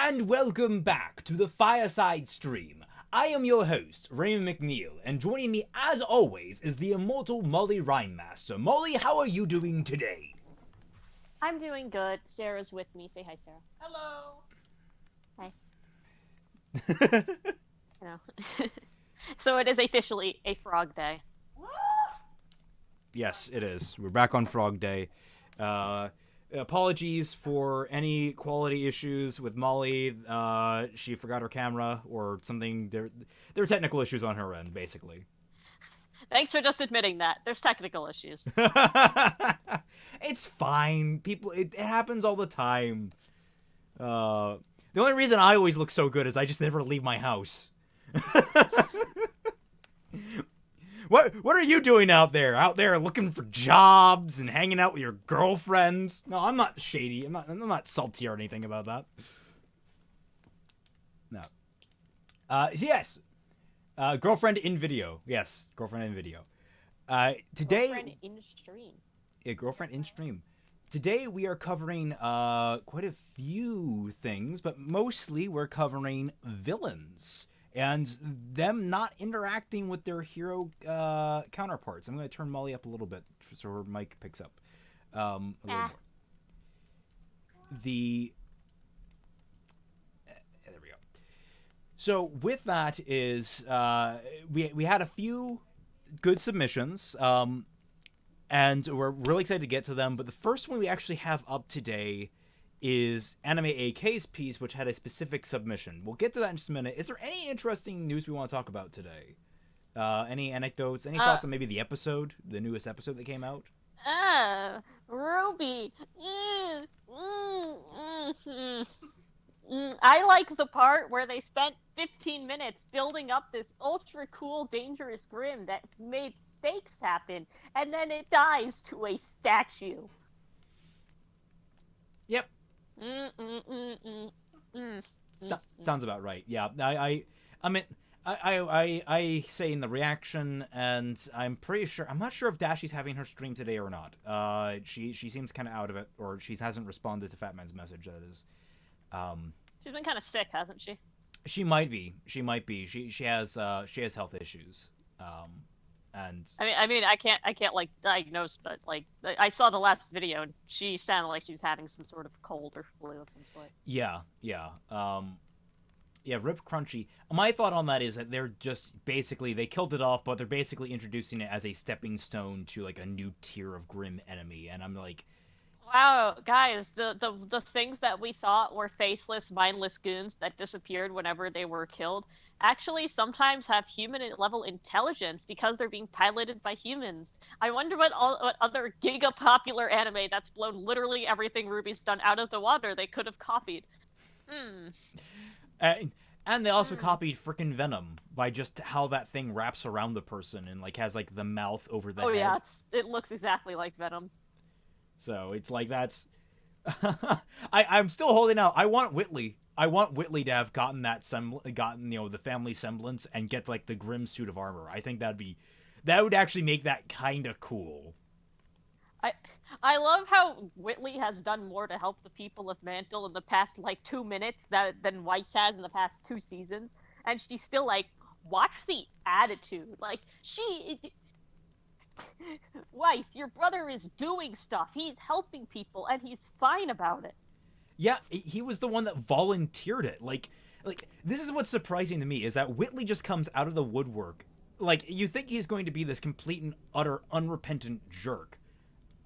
And welcome back to the Fireside stream. I am your host, Raymond McNeil, and joining me as always is the immortal Mollie Rhinemaster. Mollie, how are you doing today? I'm doing good. Sarah's with me. Say hi, Sarah. Hello. Hi. You know. So it is officially a frog day. Yes, it is. We're back on Frog Day. Apologies for any quality issues with Mollie. She forgot her camera or something. There are technical issues on her end, basically. Thanks for just admitting that. There's technical issues. It's fine. It happens all the time. The only reason I always look so good is I just never leave my house. What are you doing out there? Out there looking for jobs and hanging out with your girlfriends? No, I'm not shady. I'm not salty or anything about that. No. Yes. Girlfriend in video. Yes, girlfriend in video. Today. Girlfriend in stream. Yeah, girlfriend in stream. Today we are covering quite a few things, but mostly we're covering villains and them not interacting with their hero counterparts. I'm going to turn Mollie up a little bit so her mic picks up a little more. There we go. So with that is we had a few good submissions, and we're really excited to get to them. But the first one we actually have up today is Anime AK's piece, which had a specific submission. We'll get to that in just a minute. Is there any interesting news we want to talk about today? Any anecdotes? Any thoughts on maybe the newest episode that came out? Ruby. I like the part where they spent 15 minutes building up this ultra cool, dangerous Grim that made stakes happen, and then it dies to a statue. Yep. Sounds about right. Yeah, I mean, I say in the reaction, and I'm pretty sure. I'm not sure if Dashi's having her stream today or not. She seems kind of out of it, or she hasn't responded to Fatman's message. That is. She's been kind of sick, hasn't she? She might be. She has health issues. And I mean, I can't like diagnose, but like I saw the last video and she sounded like she was having some sort of cold or flu of some sort. Yeah. Rip Crunchy. My thought on that is that they're just basically they killed it off, but they're basically introducing it as a stepping stone to like a new tier of grim enemy, and I'm like, wow, guys, the things that we thought were faceless, mindless goons that disappeared whenever they were killed actually sometimes have human-level intelligence because they're being piloted by humans. I wonder what other giga-popular anime that's blown literally everything Ruby's done out of the water they could have copied. And they also copied frickin' Venom by just how that thing wraps around the person and like has like the mouth over the head. Oh yeah, it looks exactly like Venom. So it's like that's. I'm still holding out. I want Whitley to have gotten the family semblance and get like the grim suit of armor. I think that would actually make that kind of cool. I love how Whitley has done more to help the people of Mantle in the past like 2 minutes than Weiss has in the past 2 seasons, and she's still like, watch the attitude. Like Weiss, your brother is doing stuff. He's helping people, and he's fine about it. Yeah, he was the one that volunteered it. Like this is what's surprising to me is that Whitley just comes out of the woodwork. Like, you think he's going to be this complete and utter unrepentant jerk.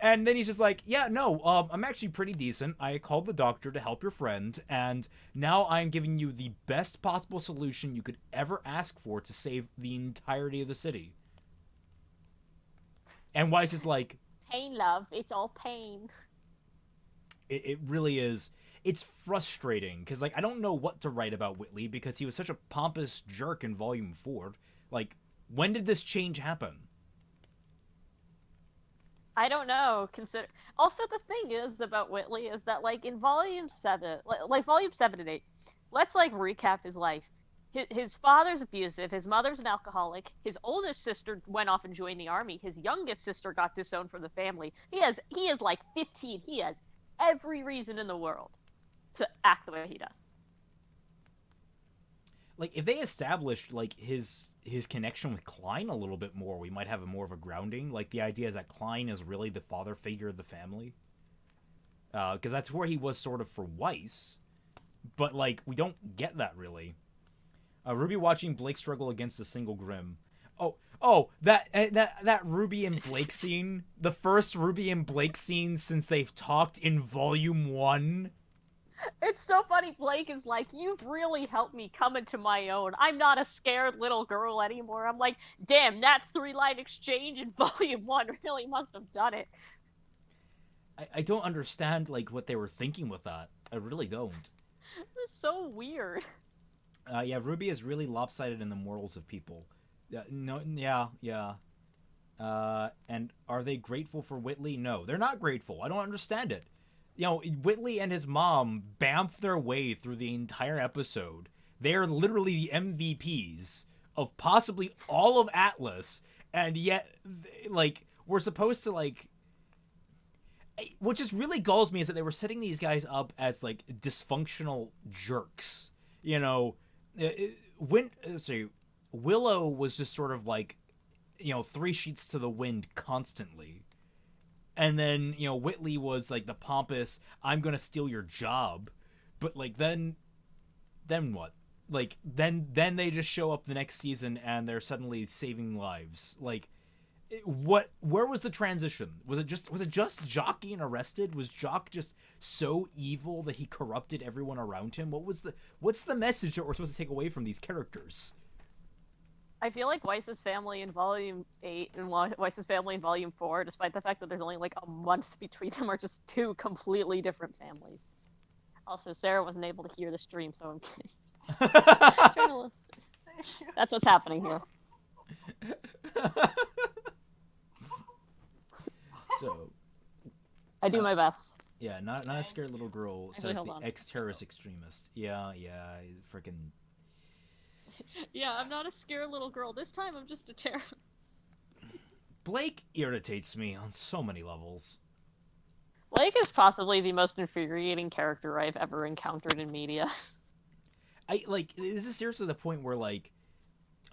And then he's just like, yeah, no, I'm actually pretty decent. I called the doctor to help your friend, and now I'm giving you the best possible solution you could ever ask for to save the entirety of the city. And Weiss is like, pain, love. It's all pain. It really is. It's frustrating, because, like, I don't know what to write about Whitley, because he was such a pompous jerk in Volume 4. Like, when did this change happen? I don't know. Also, the thing is about Whitley is that, like, in Volume 7, like Volume 7 and 8, let's, like, recap his life. His father's abusive, his mother's an alcoholic, his oldest sister went off and joined the army, his youngest sister got disowned from the family. He is like 15. He has every reason in the world to act the way he does. like if they established like his connection with Klein a little bit more, we might have more of a grounding. Like the idea is that Klein is really the father figure of the family, because that's where he was sort of for Weiss, but like we don't get that really. Ruby watching Blake struggle against a single Grim. That Ruby and Blake scene, the first Ruby and Blake scene since they've talked in Volume 1. It's so funny. Blake is like, "You've really helped me come into my own. I'm not a scared little girl anymore." I'm like, damn, that 3-line exchange in Volume 1 really must have done it. I don't understand like what they were thinking with that. I really don't. It's so weird. Yeah, Ruby is really lopsided in the morals of people. Yeah. And are they grateful for Whitley? No, they're not grateful. I don't understand it. You know, Whitley and his mom bamf their way through the entire episode. They're literally the MVPs of possibly all of Atlas, and yet, like, we're supposed to, like... What just really galls me is that they were setting these guys up as, like, dysfunctional jerks. You know, Willow was just sort of like, you know, 3 sheets to the wind constantly. And then, you know, Whitley was like the pompous, I'm gonna steal your job. But like then what? Like then they just show up the next season and they're suddenly saving lives. Like where was the transition? Was it just Jock getting arrested? Was Jock just so evil that he corrupted everyone around him? What's the message that we're supposed to take away from these characters? I feel like Weiss's family in Volume 8 and Weiss's family in Volume 4, despite the fact that there's only like a month between them, are just 2 completely different families. Also, Sarah wasn't able to hear the stream, so I'm kidding. That's what's happening here. So, I do my best. Yeah, not a scared little girl, says the ex-terrorist extremist. Yeah, freaking... Yeah, I'm not a scared little girl. This time I'm just a terrorist. Blake irritates me on so many levels. Blake is possibly the most infuriating character I've ever encountered in media. This is seriously the point where, like,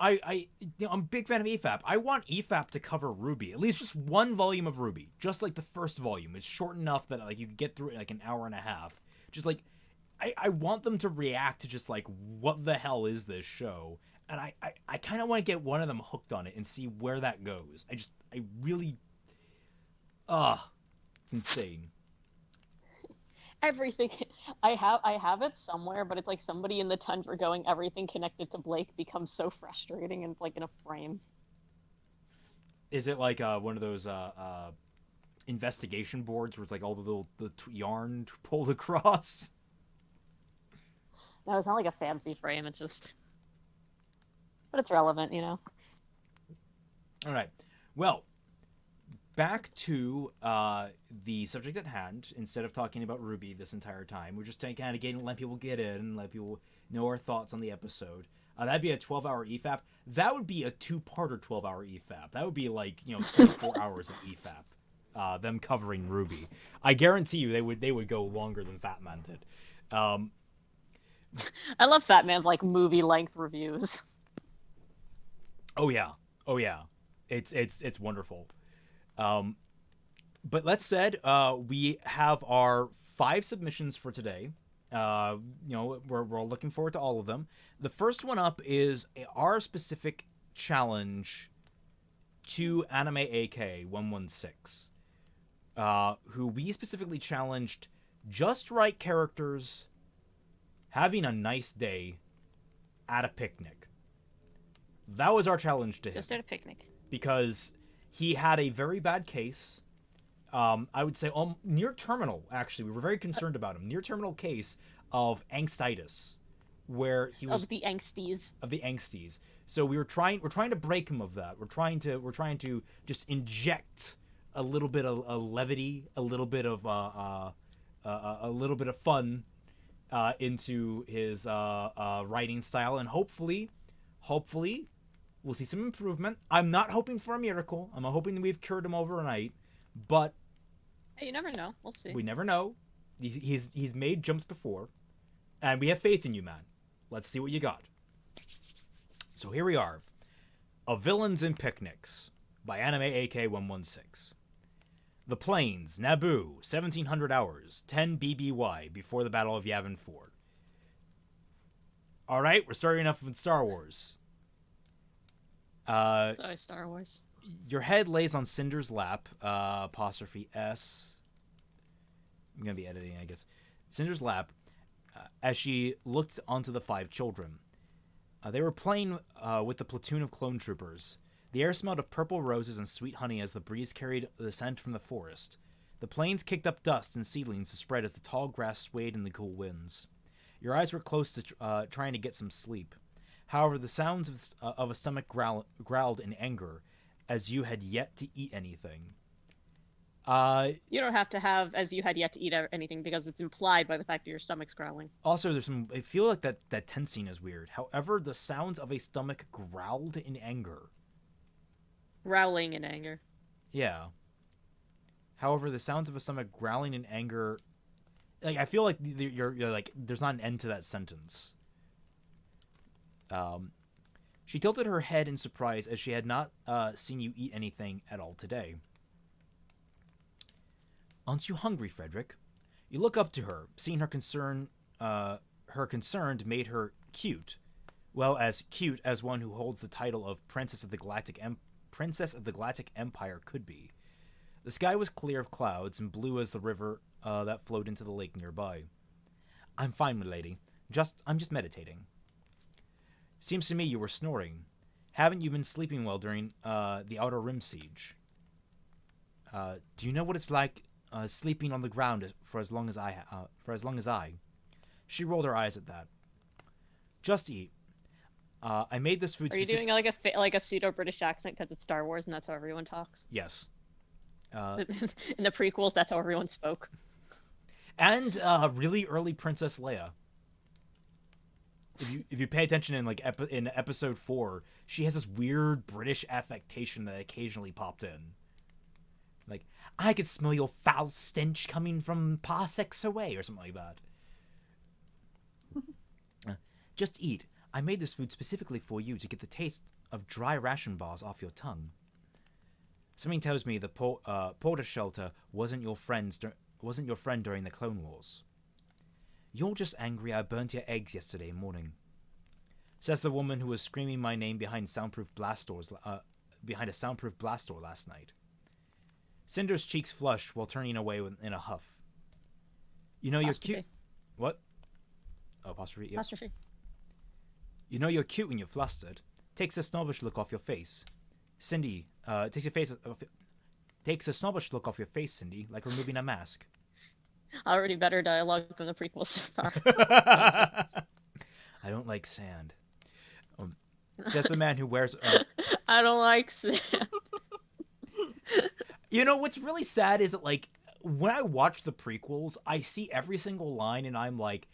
I'm a big fan of EFAP. I want EFAP to cover Ruby. At least just 1 volume of Ruby. Just like the first volume. It's short enough that, like, you can get through it in, like, an hour and a half. Just, like... I want them to react to just, like, what the hell is this show? And I kind of want to get one of them hooked on it and see where that goes. I really... it's insane. Everything... I have it somewhere, but it's like somebody in the tundra going, everything connected to Blake becomes so frustrating, and it's, like, in a frame. Is it, like, one of those, investigation boards where it's, like, all the yarn pulled across? No, it's not like a fancy frame, it's just... But it's relevant, you know? Alright. Well, back to the subject at hand. Instead of talking about Ruby this entire time, we're just kind of let people get in, let people know our thoughts on the episode. That'd be a 12-hour EFAP. That would be a 2-parter 12-hour EFAP. That would be like, 24 hours of EFAP. Them covering Ruby. I guarantee you they would go longer than Fat Man did. I love Fat Man's, like, movie-length reviews. Oh yeah. It's wonderful. But that said, we have our 5 submissions for today. We're looking forward to all of them. The first one up is our specific challenge to Anime AK 116, who we specifically challenged just right characters having a nice day at a picnic. That was our challenge to him. Just at a picnic. Because he had a very bad case. I would say near terminal, actually. We were very concerned about him. Near terminal case of angstitis, where he was... Of the angsties. Of the angsties. So we're trying to break him of that. We're trying to just inject a little bit of levity, a little bit of fun into his writing style, and hopefully we'll see some improvement. I'm not hoping for a miracle. I'm hoping that we've cured him overnight, but hey, you never know. We'll see. We never know. He's made jumps before, and we have faith in you, man. Let's see what you got. So here we are. A Villains and Picnics by Anime AK-116. The Plains, Naboo, 1700 hours, 10 BBY, before the Battle of Yavin 4. Alright, we're starting off with Star Wars. Sorry, Star Wars. Your head lays on Cinder's lap, apostrophe S. I'm going to be editing, I guess. Cinder's lap, as she looked onto the 5 children. They were playing with the platoon of clone troopers. The air smelled of purple roses and sweet honey as the breeze carried the scent from the forest. The plains kicked up dust and seedlings to spread as the tall grass swayed in the cool winds. Your eyes were close to trying to get some sleep. However, the sounds of a stomach growled in anger, as you had yet to eat anything. You don't have to have as you had yet to eat anything because it's implied by the fact that your stomach's growling. Also, I feel like that tense scene is weird. However, the sounds of a stomach growled in anger. Growling in anger. Yeah. However, the sounds of a stomach growling in anger, like I feel like you're like there's not an end to that sentence. She tilted her head in surprise as she had not seen you eat anything at all today. Aren't you hungry, Frederick? You look up to her, seeing her concerned made her cute. Well, as cute as one who holds the title of Princess of the Galactic Empire could be. The sky was clear of clouds and blue as the river that flowed into the lake nearby. I'm fine, milady. I'm just meditating. Seems to me you were snoring. Haven't you been sleeping well during the Outer Rim siege? Do you know what it's like sleeping on the ground for as long as I? She rolled her eyes at that. Just eat. I made this food. Are you doing like a pseudo British accent because it's Star Wars and that's how everyone talks? Yes. In the prequels, that's how everyone spoke. And really early Princess Leia. If you pay attention in episode 4, she has this weird British affectation that occasionally popped in. Like, I could smell your foul stench coming from parsecs away, or something like that. Just eat. I made this food specifically for you to get the taste of dry ration bars off your tongue. Something tells me the Porter Shelter wasn't your friend during the Clone Wars. You're just angry I burnt your eggs yesterday morning, says the woman who was screaming my name behind a soundproof blast door last night. Cinder's cheeks flushed while turning away in a huff. You know you're cute. What? Oh, apostrophe. Yep. Apostrophe. You know you're cute when you're flustered. Takes a snobbish look off your face. Cindy, takes a snobbish look off your face, Cindy, like removing a mask. Already better dialogue than the prequel so far. I don't like sand. Says the man who wears... I don't like sand. You know, what's really sad is that, like, when I watch the prequels, I see every single line and I'm like,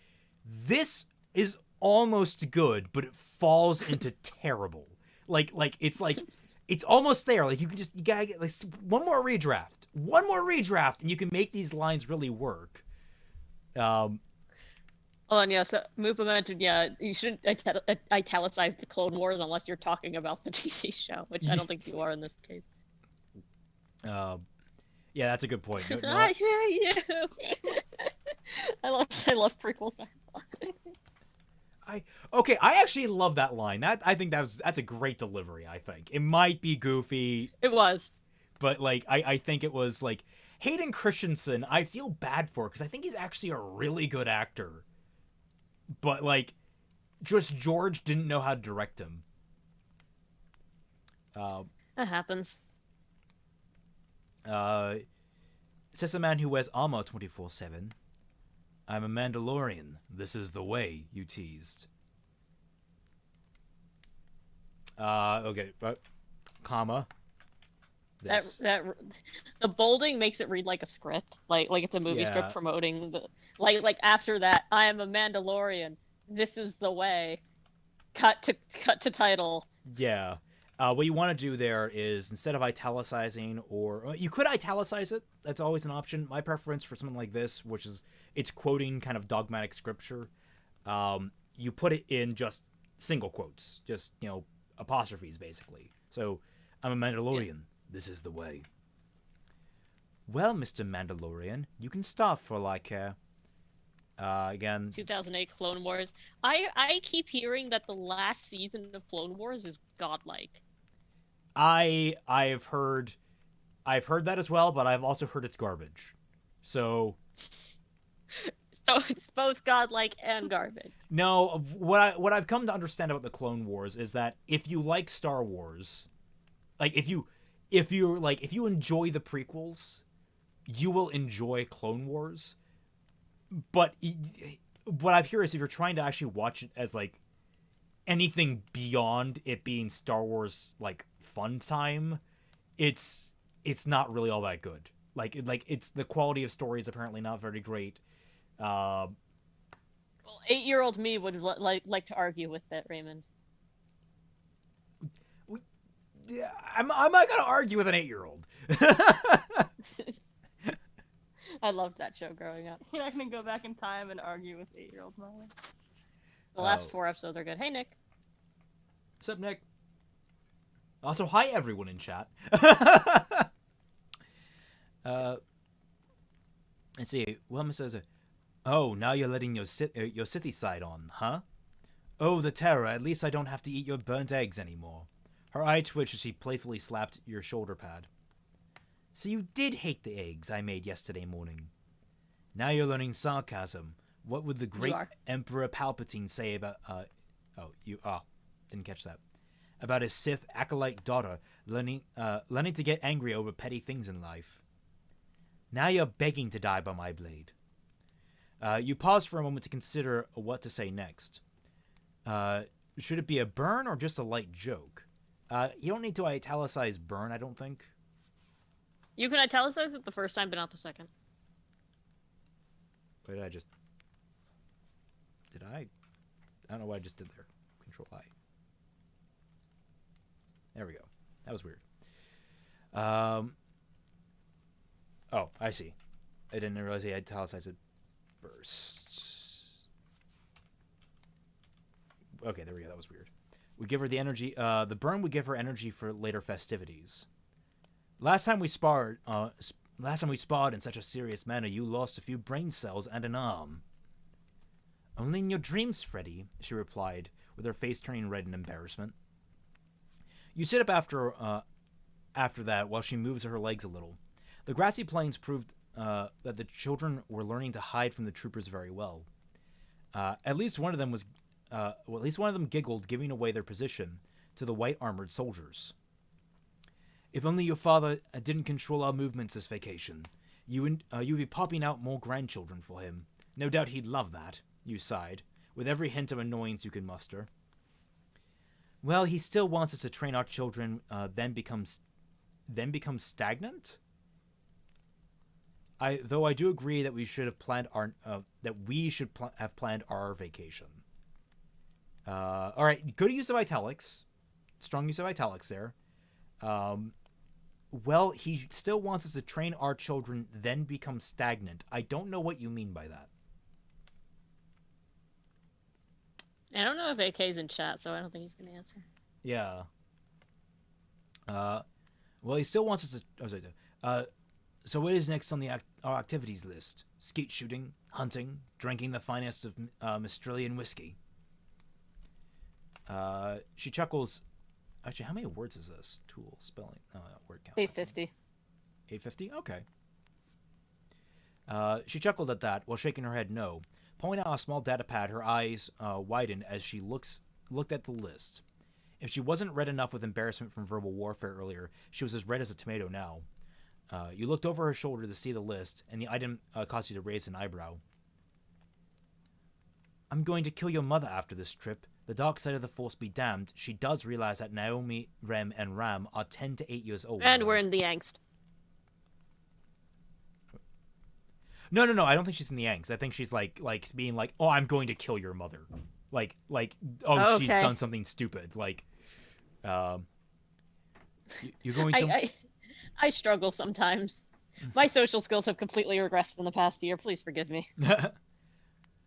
this is almost good, but it falls into terrible. Like, it's almost there. Like, you gotta get, like, one more redraft, and you can make these lines really work. Oh, and yeah, so move momentum. Yeah, you shouldn't italicize the Clone Wars unless you're talking about the TV show, which I don't think you are in this case. Yeah, that's a good point. I hear you. I love prequels. I actually love that line. I think that's a great delivery. I think it might be goofy. It was, but like I think it was like Hayden Christensen. I feel bad for because I think he's actually a really good actor, but like just George didn't know how to direct him. That happens. Says a man who wears armor 24/7. I'm a Mandalorian. This is the way, you teased. Okay, comma. This. That the bolding makes it read like a script, like it's a movie script promoting the like after that. I am a Mandalorian. This is the way. Cut to title. Yeah. What you want to do there is instead of italicizing, or you could italicize it. That's always an option. My preference for something like this, which is it's quoting kind of dogmatic scripture, you put it in just single quotes, just apostrophes basically. So, I'm a Mandalorian. Yeah. This is the way. Well, Mr. Mandalorian, you can start for again 2008 Clone Wars. I keep hearing that the last season of Clone Wars is godlike. I've heard that as well, but I've also heard it's garbage. So it's both godlike and garbage. No, what I've come to understand about the Clone Wars is that if you like Star Wars, like if you enjoy the prequels, you will enjoy Clone Wars. But what I've heard is if you're trying to actually watch it as like anything beyond it being Star Wars like fun time, it's not really all that good. Like it's the quality of story is apparently not very great. Well, 8-year-old me would like to argue with that, Raymond. I'm not gonna argue with an 8-year-old. I loved that show growing up. You're not gonna go back in time and argue with 8-year-olds, Molly. The last 4 episodes are good. Hey, Nick. What's up, Nick? Also, hi everyone in chat. Let's see. Wilma says, "Oh, now you're letting your Sithy side on, huh? Oh, the terror. At least I don't have to eat your burnt eggs anymore." Her eye twitched as she playfully slapped your shoulder pad. "So you did hate the eggs I made yesterday morning. Now you're learning sarcasm. What would the great Emperor Palpatine say about didn't catch that. About his Sith acolyte daughter learning to get angry over petty things in life. Now you're begging to die by my blade." You pause for a moment to consider what to say next. Should it be a burn or just a light joke? You don't need to italicize burn, I don't think. You can italicize it the first time, but not the second. What did I just... Did I? I don't know what I just did there. Control I. There we go. That was weird. Oh, I see. I didn't realize I italicized it first. Okay, there we go. That was weird. We give her the energy. The burn would give her energy for later festivities. Last time we sparred in such a serious manner, you lost a few brain cells and an arm. Only in your dreams, Freddy, she replied, with her face turning red in embarrassment. You sit up after that while she moves her legs a little. The grassy plains proved that the children were learning to hide from the troopers very well. At least one of them giggled, giving away their position to the white armored soldiers. If only your father didn't control our movements this vacation, you'd be popping out more grandchildren for him. No doubt he'd love that, you sighed, with every hint of annoyance you could muster. Well, he still wants us to train our children, then become stagnant? Though I do agree that we should have planned have planned our vacation. All right, good use of italics, strong use of italics there. Well, he still wants us to train our children, then become stagnant. I don't know what you mean by that. I don't know if AK's in chat, so I don't think he's going to answer. Yeah. Well, he still wants us to... so what is next on our activities list? Skeet shooting, hunting, drinking the finest of Australian whiskey. She chuckles... Actually, how many words is this? Tool, spelling, word count. 850. 850? Okay. She chuckled at that while shaking her head no. Pulling out a small data pad, her eyes widened as she looked at the list. If she wasn't red enough with embarrassment from verbal warfare earlier, she was as red as a tomato now. You looked over her shoulder to see the list, and the item caused you to raise an eyebrow. I'm going to kill your mother after this trip. The dark side of the Force be damned. She does realize that Naomi, Rem, and Ram are 10 to 8 years old. And we're in the angst. No. I don't think she's in the angst. I think she's like being like, oh, I'm going to kill your mother. Like, oh, she's done something stupid. Like, you're going some... I struggle sometimes. My social skills have completely regressed in the past year. Please forgive me.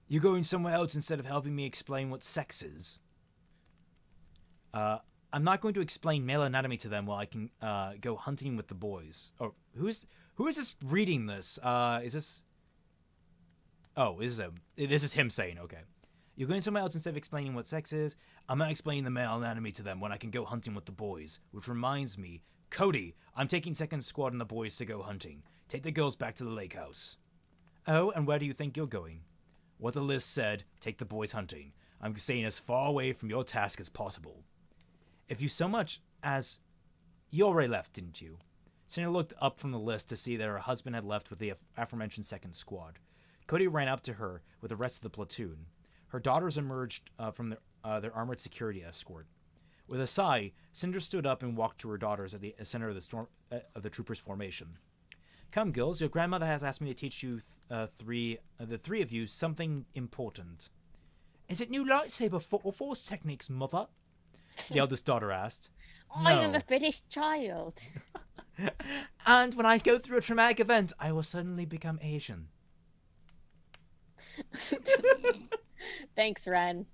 You're going somewhere else instead of helping me explain what sex is. I'm not going to explain male anatomy to them while I can go hunting with the boys. Oh, who is this reading this? Is this? Oh, this is him saying, okay. You're going somewhere else instead of explaining what sex is. I'm not explaining the male anatomy to them when I can go hunting with the boys. Which reminds me, Cody, I'm taking second squad and the boys to go hunting. Take the girls back to the lake house. Oh, and where do you think you're going? What the list said, take the boys hunting. I'm staying as far away from your task as possible. If you so much as... You already left, didn't you? Cinder looked up from the list to see that her husband had left with the aforementioned second squad. Cody ran up to her with the rest of the platoon. Her daughters emerged from their armored security escort. With a sigh, Cinder stood up and walked to her daughters at the center of the troopers' formation. Come, girls, your grandmother has asked me to teach you the three of you something important. Is it new lightsaber force techniques, mother? The eldest daughter asked. I am a British child. And when I go through a traumatic event, I will suddenly become Asian. Thanks, Ren.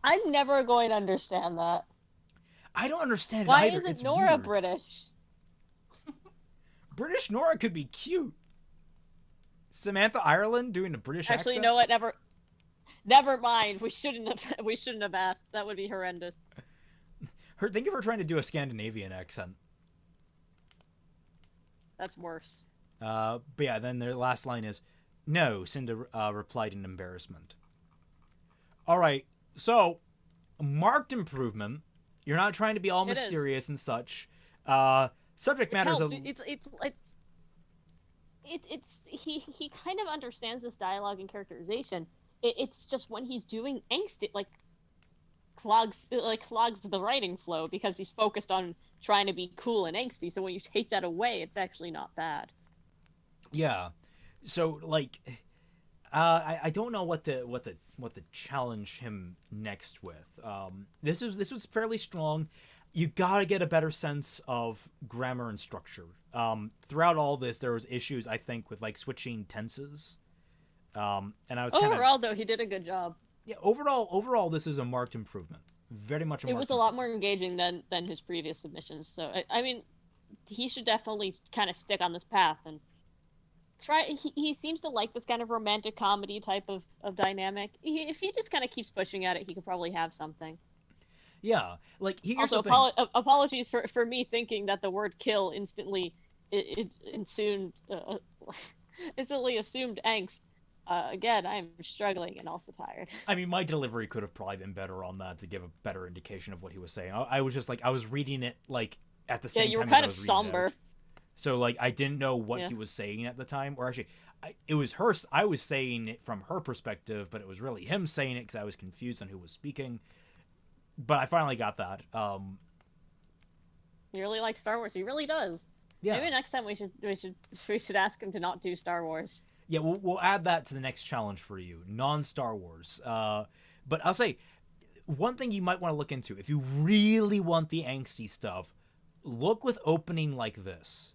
I'm never going to understand that. I don't understand Why either. isn't It's Nora weird. British? British Nora could be cute. Samantha Ireland doing a British accent? Actually, you know what? Never mind. We shouldn't have asked. That would be horrendous. Think of her trying to do a Scandinavian accent. That's worse. But yeah, then their last line is, no, Cinder replied in embarrassment. Alright, so, marked improvement. You're not trying to be all mysterious and such. Subject matters... He kind of understands this dialogue and characterization. It's just when he's doing angst, it clogs the writing flow because he's focused on trying to be cool and angsty. So when you take that away, it's actually not bad. Yeah. So I don't know what to challenge him next with. This was fairly strong. You gotta get a better sense of grammar and structure. Throughout all this, there was issues I think with switching tenses. And I was overall though he did a good job. Yeah, overall this is a marked improvement. Very much a marked It was a lot more engaging than his previous submissions. So I mean, he should definitely kind of stick on this path and try. He seems to like this kind of romantic comedy type of dynamic. If he just kind of keeps pushing at it, he could probably have something. Yeah, here's also the thing. Apologies for me thinking that the word "kill" instantly instantly assumed angst. Again, I'm struggling and also tired. I mean, my delivery could have probably been better on that to give a better indication of what he was saying. I was just I was reading it at the same time. Yeah, you were as kind I of was somber. So I didn't know what he was saying at the time, or actually, it was her. I was saying it from her perspective, but it was really him saying it because I was confused on who was speaking. But I finally got that. He really likes Star Wars. He really does. Yeah. Maybe next time we should ask him to not do Star Wars. Yeah, we'll add that to the next challenge for you, non-Star Wars. But I'll say, one thing you might want to look into, if you really want the angsty stuff, look with opening like this.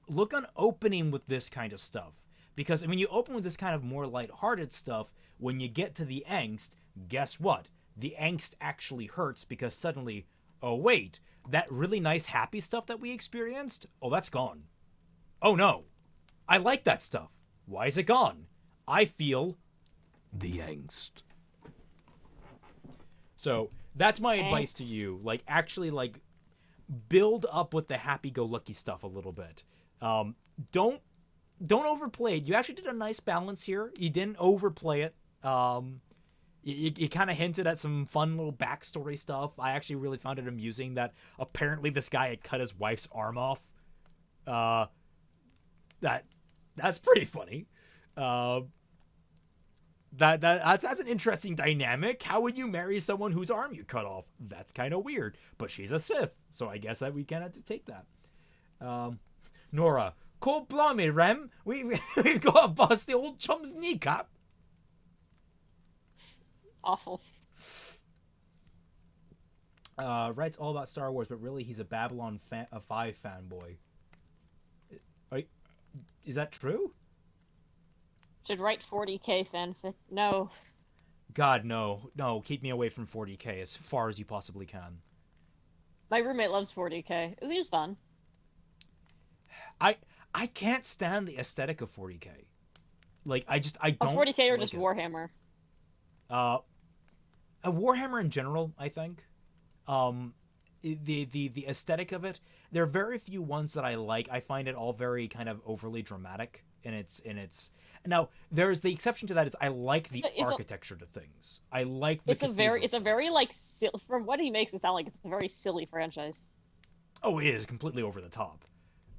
Look on opening with this kind of stuff. Because when you open with this kind of more lighthearted stuff, when you get to the angst, guess what? The angst actually hurts because suddenly, oh wait, that really nice happy stuff that we experienced, oh, that's gone. Oh no, I like that stuff. Why is it gone? I feel the angst. So that's my advice to you. Actually, build up with the happy-go-lucky stuff a little bit. Don't overplay it. You actually did a nice balance here. You didn't overplay it. You kind of hinted at some fun little backstory stuff. I actually really found it amusing that apparently this guy had cut his wife's arm off. That's pretty funny. That's an interesting dynamic. How would you marry someone whose arm you cut off? That's kind of weird. But she's a Sith, so I guess that we kind of have to take that. Nora, cold blimey, Rem. We've got to bust the old chum's kneecap. Awful. Writes all about Star Wars, but really he's a Babylon 5 fanboy. Is that true? Should write 40k fanfic. No. God, no. No, keep me away from 40k as far as you possibly can. My roommate loves 40K. It seems fun. I I can't stand the aesthetic of 40K. Like I Oh, don't 40K or like just it. Warhammer? Uh, a Warhammer in general, I think. Um, the aesthetic of it. There are very few ones that I like. I find it all very kind of overly dramatic in its. Now there's the exception to that is I like It's the a, it's a, architecture to things. I like the it's a very, cathedral it's a stuff. very like, from what he makes it sound like, it's a very silly franchise. Oh, it is completely over the top.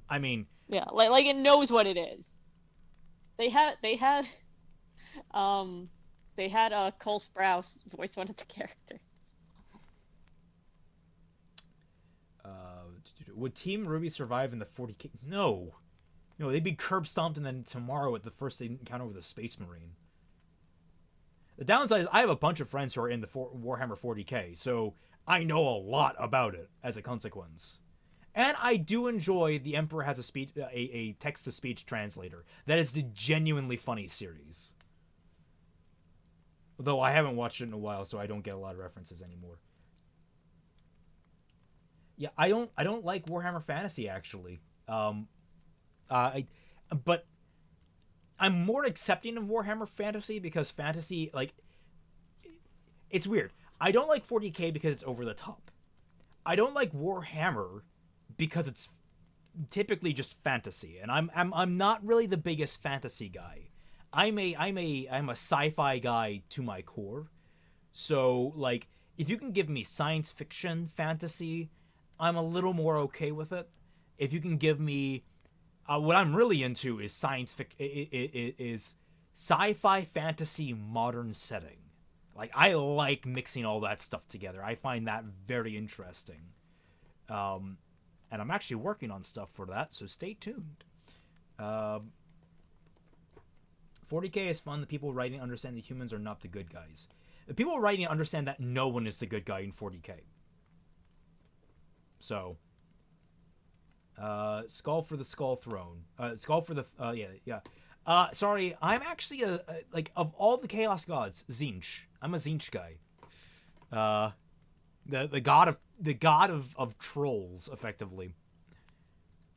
I mean, Yeah, like it knows what it is. Um, they had Cole Sprouse voice one of the characters. would Team Ruby survive in the 40K? No, no, they'd be curb stomped and then tomorrow at the first encounter with a Space Marine. The downside is I have a bunch of friends who are in the Warhammer 40K, so I know a lot about it as a consequence. And I do enjoy the Emperor has a text to speech translator. That is the genuinely funny series. Though I haven't watched it in a while, so I don't get a lot of references anymore. Yeah, I don't like Warhammer Fantasy actually. I but I'm more accepting of Warhammer Fantasy because fantasy like it's weird. I don't like 40K because it's over the top. I don't like Warhammer because it's typically just fantasy, and I'm not really the biggest fantasy guy. I'm a sci-fi guy to my core. So like if you can give me science fiction fantasy, I'm a little more okay with it. If you can give me what I'm really into is science fiction is sci-fi fantasy modern setting. Like I like mixing all that stuff together. I find that very interesting. Um, and I'm actually working on stuff for that, so stay tuned. 40K is fun. The people writing understand the humans are not the good guys. The people writing understand that no one is the good guy in 40K. So, skull for the skull throne. Skull for the yeah. Sorry, I'm actually like of all the chaos gods, Zinch. I'm a Zinch guy. Uh, the god of trolls, effectively,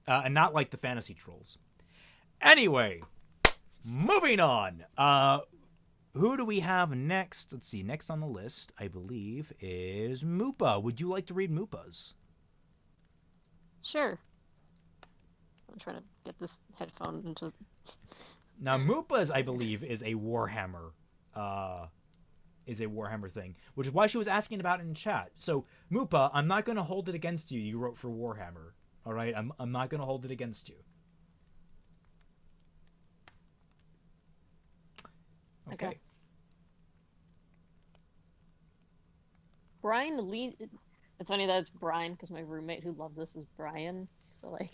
and not like the fantasy trolls. Anyway, moving on. Who do we have next? Let's see. Next on the list, I believe, is Moopa. Would you like to read Moopa's? Sure. I'm trying to get this headphone into. Now, Moopa's, I believe, is a Warhammer. Is a Warhammer thing, which is why she was asking about it in chat. So, Moopa, I'm not going to hold it against you. You wrote for Warhammer. All right, I'm not going to hold it against you. Okay. Brian Lee. It's funny that it's Brian because my roommate who loves this is Brian. So like,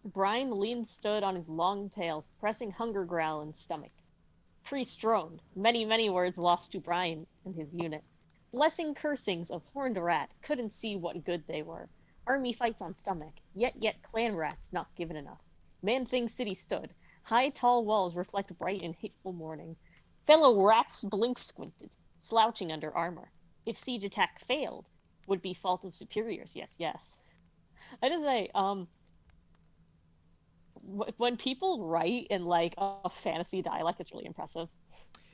Brian lean stood on his long tails, pressing hunger growl in stomach. Priest droned, many, many words lost to Brian and his unit. Blessing cursings of horned rat couldn't see what good they were. Army fights on stomach, yet clan rats not given enough. Man-Thing City stood. High, tall walls reflect bright and hateful morning. Fellow rats blink squinted, slouching under armor. If siege attack failed, would be fault of superiors, yes. I just say, when people write in like a fantasy dialect, it's really impressive.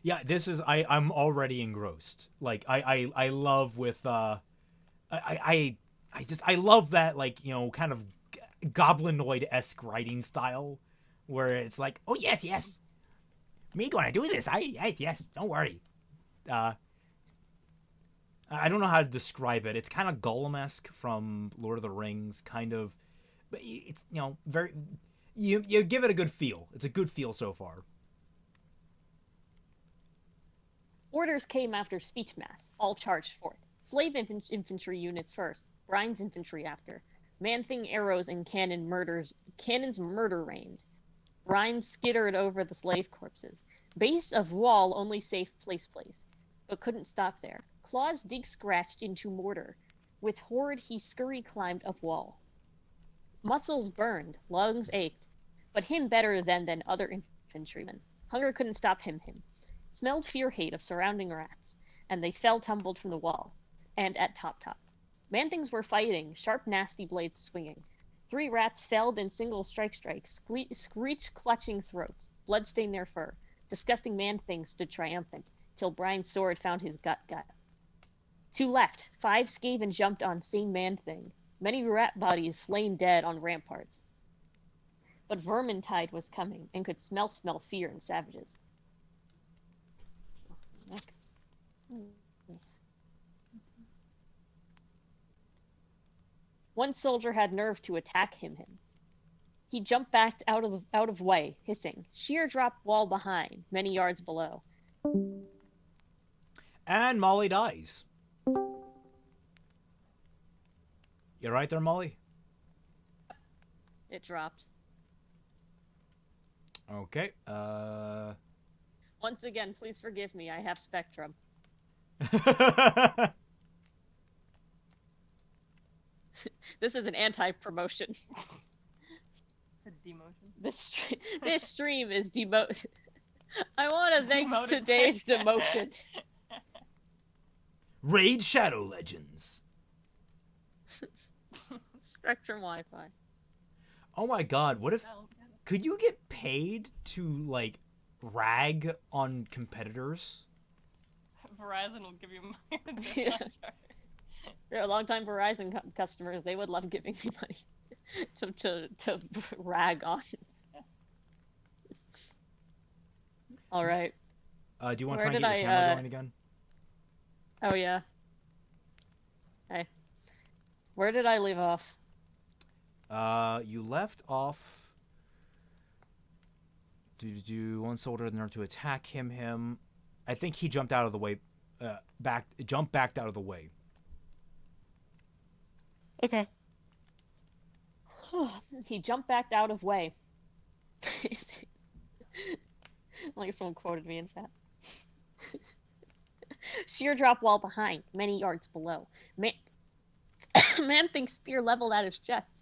Yeah, this is I'm already engrossed. Like I love with I love that, like, you know, kind of goblinoid-esque writing style where it's like, oh yes, me gonna do this. Yes, don't worry. I don't know how to describe it. It's kind of Gollum-esque from Lord of the Rings, kind of, but it's, you know, very, you give it a good feel. It's a good feel so far. Orders came after speech mass, all charged forth. Slave infantry units first, Brian's infantry after. Man-Thing arrows and cannons murder rained. Brine skittered over the slave corpses. Base of wall only safe place, but couldn't stop there. Claws dig scratched into mortar. With horde he scurry climbed up wall. Muscles burned, lungs ached, but him better than other infantrymen. Hunger couldn't stop him. Smelled fear hate of surrounding rats. and they fell tumbled from the wall, and at top. Man-things were fighting, sharp, nasty blades swinging. 3 rats felled in single strikes, screech clutching throats, blood stained their fur. Disgusting man-things stood triumphant, till Brian's sword found his gut. 2 left, 5 Skaven jumped on same man-thing, many rat bodies slain dead on ramparts. But Vermintide was coming, and could smell fear in savages. One soldier had nerve to attack him. He jumped back out of way, hissing. Sheer drop wall behind, many yards below. And Molly dies. You right there, Molly? It dropped. Okay. Once again, please forgive me. I have Spectrum. This is an anti-promotion. It's a demotion. This stream is demoted. I want to thank Demoted today's by demotion. Raid Shadow Legends. Spectrum Wi-Fi. Oh my god, what if... Could you get paid to, like, rag on competitors? Verizon will give you money. Yeah. They're long-time Verizon customers. They would love giving me money to rag on. All right. Do you want to Where try and get your camera going again? Oh, yeah. Hey. Where did I leave off? You left off... One soldier in order to attack him. I think he jumped out of the way. Jumped back out of the way. Okay. He jumped back out of way. Like someone quoted me in chat. Sheer drop wall behind, many yards below. Man-thing spear leveled at his chest.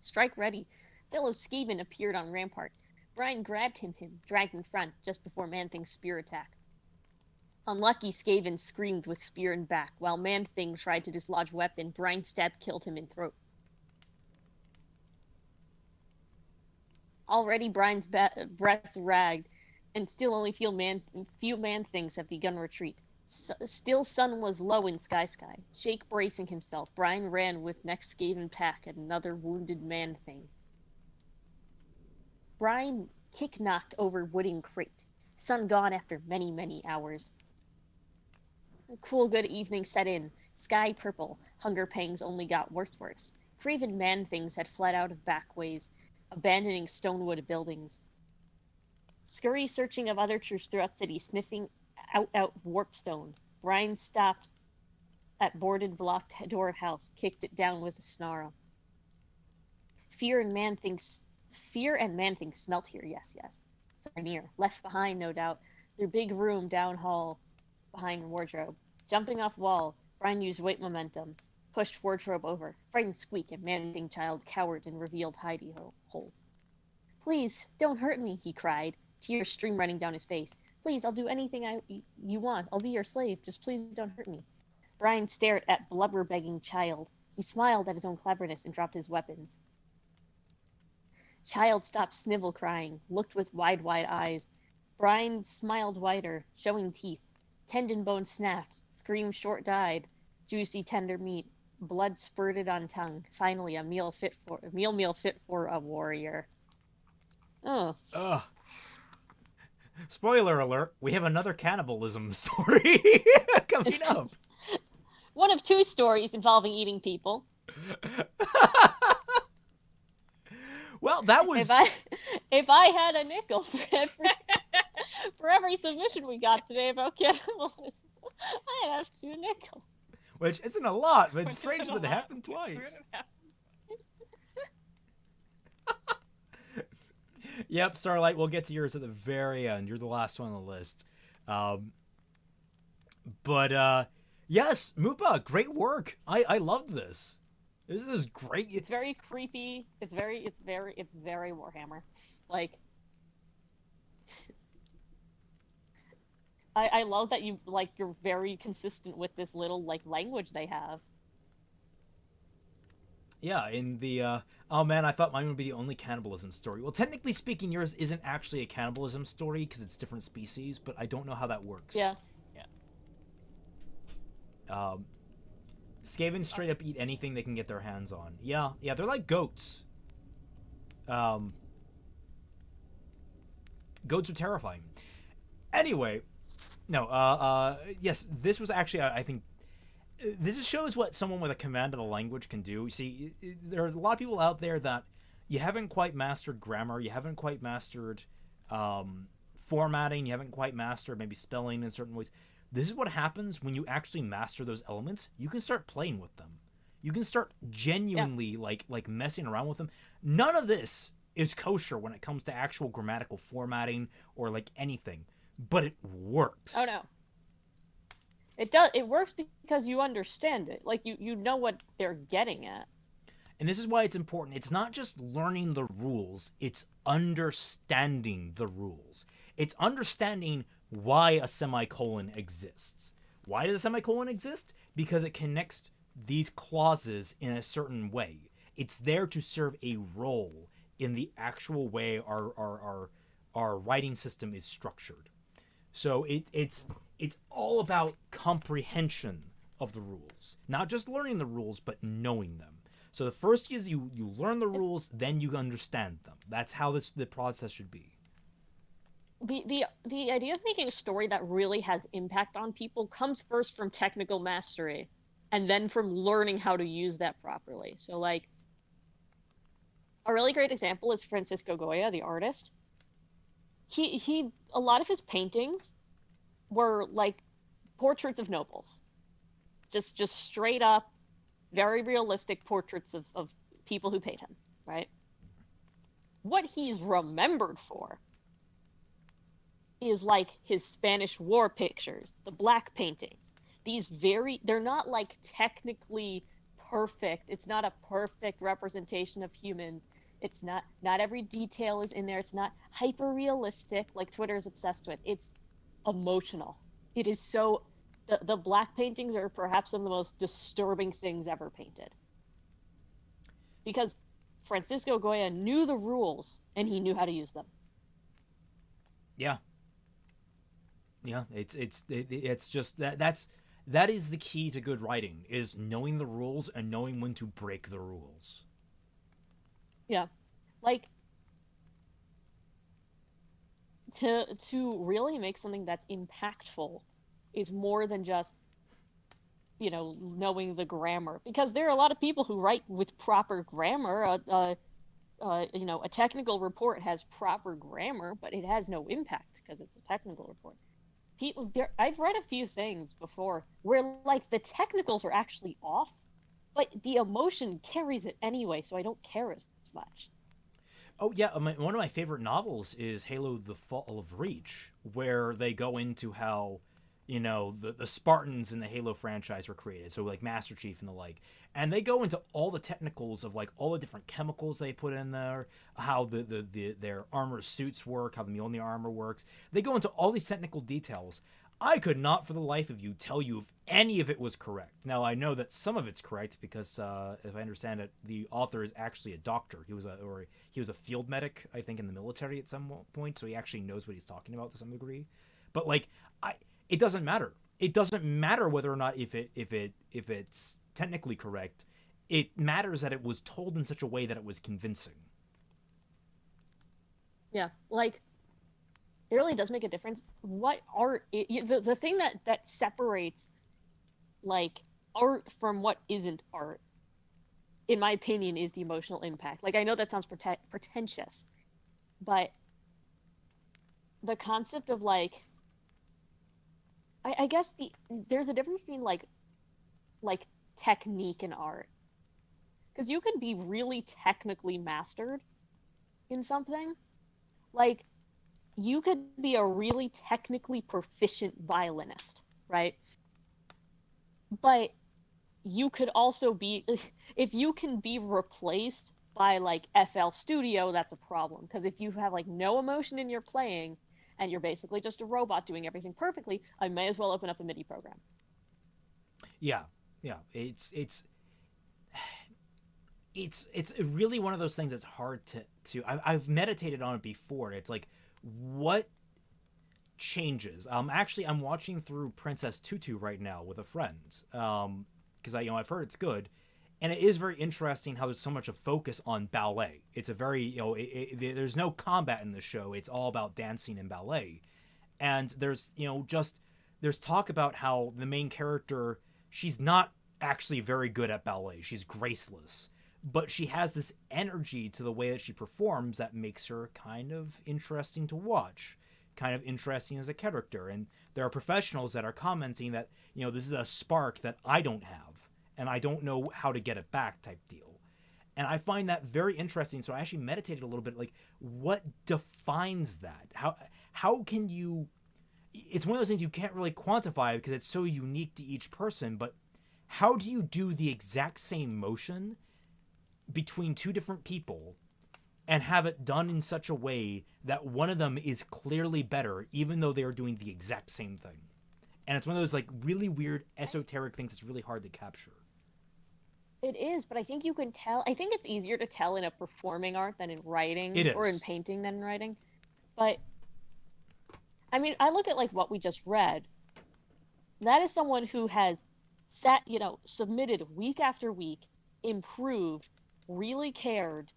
Strike ready. Fellow Skaven appeared on rampart. Brian grabbed him, dragged in front, just before Man-Thing's spear attack. Unlucky Skaven screamed with spear in back, while Man-Thing tried to dislodge weapon. Brian stab killed him in throat. Already Brian's breath's ragged, and still only few Man-Things have begun retreat. Still sun was low in Sky. Jake bracing himself, Brian ran with next Skaven pack at another wounded Man-Thing. Brian kick-knocked over wooden crate. Sun gone after many hours. A cool good evening set in. Sky purple. Hunger pangs only got worse. Craven Man-Things had fled out of back ways, abandoning stonewood buildings. Scurry searching of other troops throughout city, sniffing out warpstone. Brian stopped at boarded blocked door of house, kicked it down with a snarl. Fear and Man-Things smelt here, yes. Some near. Left behind, no doubt. Their big room down hall behind wardrobe. Jumping off wall, Brian used weight momentum. Pushed wardrobe over. Frightened squeak, and Man-Thing child cowered in revealed hidey hole. Please, don't hurt me, he cried, tears stream running down his face. Please, I'll do anything you want. I'll be your slave. Just please don't hurt me. Brian stared at blubber-begging child. He smiled at his own cleverness and dropped his weapons. Child stopped snivel crying, looked with wide eyes. Brian smiled wider, showing teeth. Tendon bone snapped, scream short died. Juicy tender meat, blood spurted on tongue. Finally, a meal fit for a warrior. Oh. Ugh. Spoiler alert, we have another cannibalism story coming up. One of 2 stories involving eating people. Well, that was... If I had a nickel for every submission we got today about cannibalism, I'd have 2 nickels. Which isn't a lot, but it's strange that it happened twice. Yep, Starlight, we'll get to yours at the very end. You're the last one on the list. Yes, Mupa, great work. I loved this. This is great. It's very creepy. It's very Warhammer. Like, I love that you're very consistent with this little like language they have. Yeah, in the oh man, I thought mine would be the only cannibalism story. Well, technically speaking, yours isn't actually a cannibalism story because it's different species, but I don't know how that works. Yeah. Yeah. Um, Skavens straight up eat anything they can get their hands on. Yeah, yeah, they're like goats. Um, Goats are terrifying. Anyway, no, yes, this was actually, I think, this just shows what someone with a command of the language can do. You see, there are a lot of people out there that you haven't quite mastered grammar, you haven't quite mastered formatting, you haven't quite mastered maybe spelling in certain ways. This is what happens when you actually master those elements. You can start playing with them. You can start genuinely like messing around with them. None of this is kosher when it comes to actual grammatical formatting or like anything, but it works. Oh no. It does. It works because you understand it. Like you know what they're getting at. And this is why it's important. It's not just learning the rules, it's understanding the rules. It's understanding why a semicolon exists. Why does a semicolon exist? Because it connects these clauses in a certain way. It's there to serve a role in the actual way our writing system is structured. So it's all about comprehension of the rules, not just learning the rules, but knowing them. So the first is you learn the rules, then you understand them. That's how the process should be. The idea of making a story that really has impact on people comes first from technical mastery, and then from learning how to use that properly. So like a really great example is Francisco Goya, the artist. He a lot of his paintings were like portraits of nobles. Just straight up, very realistic portraits of people who paid him, right? What he's remembered for is like his Spanish War pictures, the black paintings. They're not like technically perfect. It's not a perfect representation of humans. It's not every detail is in there. It's not hyper realistic like Twitter is obsessed with. It's emotional. It is so the black paintings are perhaps some of the most disturbing things ever painted. Because Francisco Goya knew the rules and he knew how to use them. Yeah. Yeah, it's just that is the key to good writing, is knowing the rules and knowing when to break the rules. Yeah. Like to really make something that's impactful is more than just knowing the grammar, because there are a lot of people who write with proper grammar. A technical report has proper grammar, but it has no impact because it's a technical report. I've read a few things before where like the technicals are actually off, but the emotion carries it anyway, so I don't care as much. Oh yeah, one of my favorite novels is Halo: The Fall of Reach, where they go into how the Spartans in the Halo franchise were created, so like Master Chief and the like, and they go into all the technicals of like all the different chemicals they put in there, how their armor suits work, how the Mjolnir armor works. They go into all these technical details. I could not for the life of you tell you if any of it was correct. Now I know that some of it's correct because, if I understand it, the author is actually a doctor. He was a field medic, I think, in the military at some point, so he actually knows what he's talking about to some degree. But like, it doesn't matter. It doesn't matter whether or not if it's technically correct. It matters that it was told in such a way that it was convincing. Yeah, like it really does make a difference. What art? The thing that separates like art from what isn't art, in my opinion, is the emotional impact. Like I know that sounds pretentious, but the concept of like I guess there's a difference between like technique and art, because you can be really technically mastered in something. Like you could be a really technically proficient violinist, right? But you could also be, if you can be replaced by like FL Studio, that's a problem, because if you have like no emotion in your playing and you're basically just a robot doing everything perfectly, I may as well open up a MIDI program. Yeah, yeah. It's really one of those things that's hard to. I've meditated on it before. It's like, what changes? Actually, I'm watching through Princess Tutu right now with a friend. Because I've heard it's good, and it is very interesting how there's so much of focus on ballet. It's a very there's no combat in the show. It's all about dancing and ballet, and there's there's talk about how the main character, she's not actually very good at ballet. She's graceless, but she has this energy to the way that she performs that makes her kind of interesting to watch, kind of interesting as a character. And there are professionals that are commenting that this is a spark that I don't have, and I don't know how to get it back type deal. And I find that very interesting. So I actually meditated a little bit, like, what defines that? How can you? It's one of those things you can't really quantify because it's so unique to each person, but how do you do the exact same motion between two different people and have it done in such a way that one of them is clearly better, even though they are doing the exact same thing? And it's one of those like really weird esoteric things that's really hard to capture. It is, but I think you can tell. I think it's easier to tell in a performing art than in writing, It is. or in painting than in writing. But I mean, I look at like what we just read. That is someone who has submitted week after week, improved, really cared,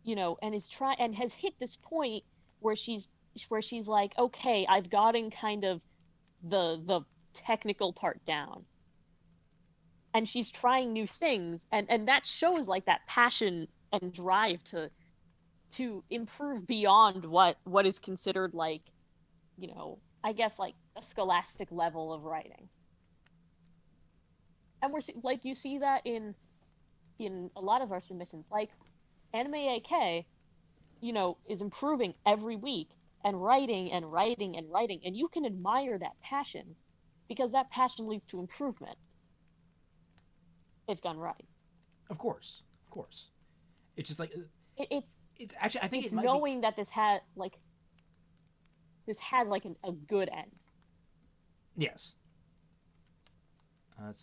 and is and has hit this point where she's like, okay, I've gotten kind of the technical part down. And she's trying new things, and that shows like that passion and drive to improve beyond what is considered like, I guess like a scholastic level of writing. And you see that in a lot of our submissions, like Anime AK, is improving every week and writing and writing and writing, and you can admire that passion because that passion leads to improvement if done right. Of course. It's just like It's actually, I think it's it might knowing that this has like a good end. Yes.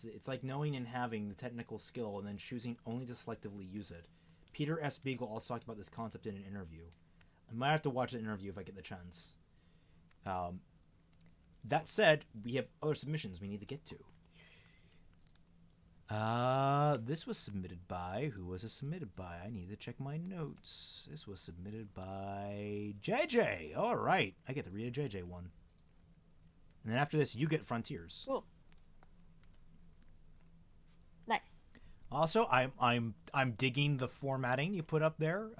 It's like knowing and having the technical skill and then choosing only to selectively use it. Peter S. Beagle also talked about this concept in an interview. I might have to watch the interview if I get the chance. That said, we have other submissions we need to get to. This was submitted by... Who was it submitted by? I need to check my notes. This was submitted by JJ. All right. I get to read a JJ one. And then after this, you get Frontiers. Cool. Nice. Also, I'm digging the formatting you put up there.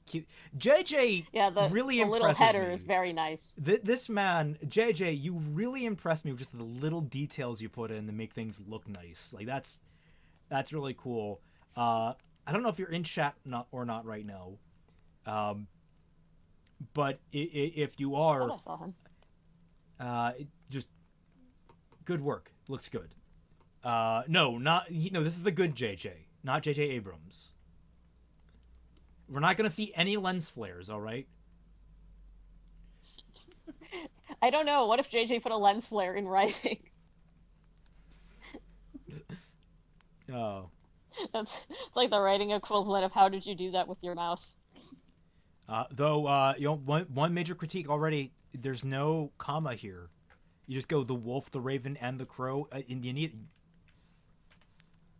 Cute. JJ really the impresses little header me. is very nice. This man, JJ, you really impressed me with just the little details you put in to make things look nice. Like that's really cool. I don't know if you're in chat or not right now. But if you are, I saw him. just good work. Looks good. No, this is the good JJ, not JJ Abrams. We're not going to see any lens flares, all right? I don't know. What if JJ put a lens flare in writing? Oh. It's like the writing equivalent of how did you do that with your mouse? Though, one major critique already, there's no comma here. You just go the wolf, the raven, and the crow. You need...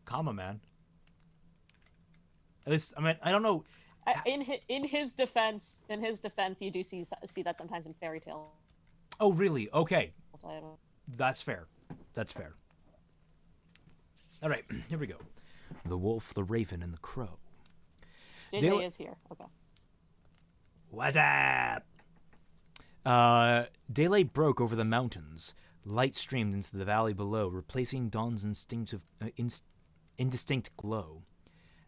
comma, man. At least, I mean, I don't know... In his defense, you do see that sometimes in fairy tale. Oh, really? Okay. That's fair. All right, here we go. The wolf, the raven, and the crow. JJ is here. Okay. What's up? Daylight broke over the mountains. Light streamed into the valley below, replacing dawn's indistinct glow.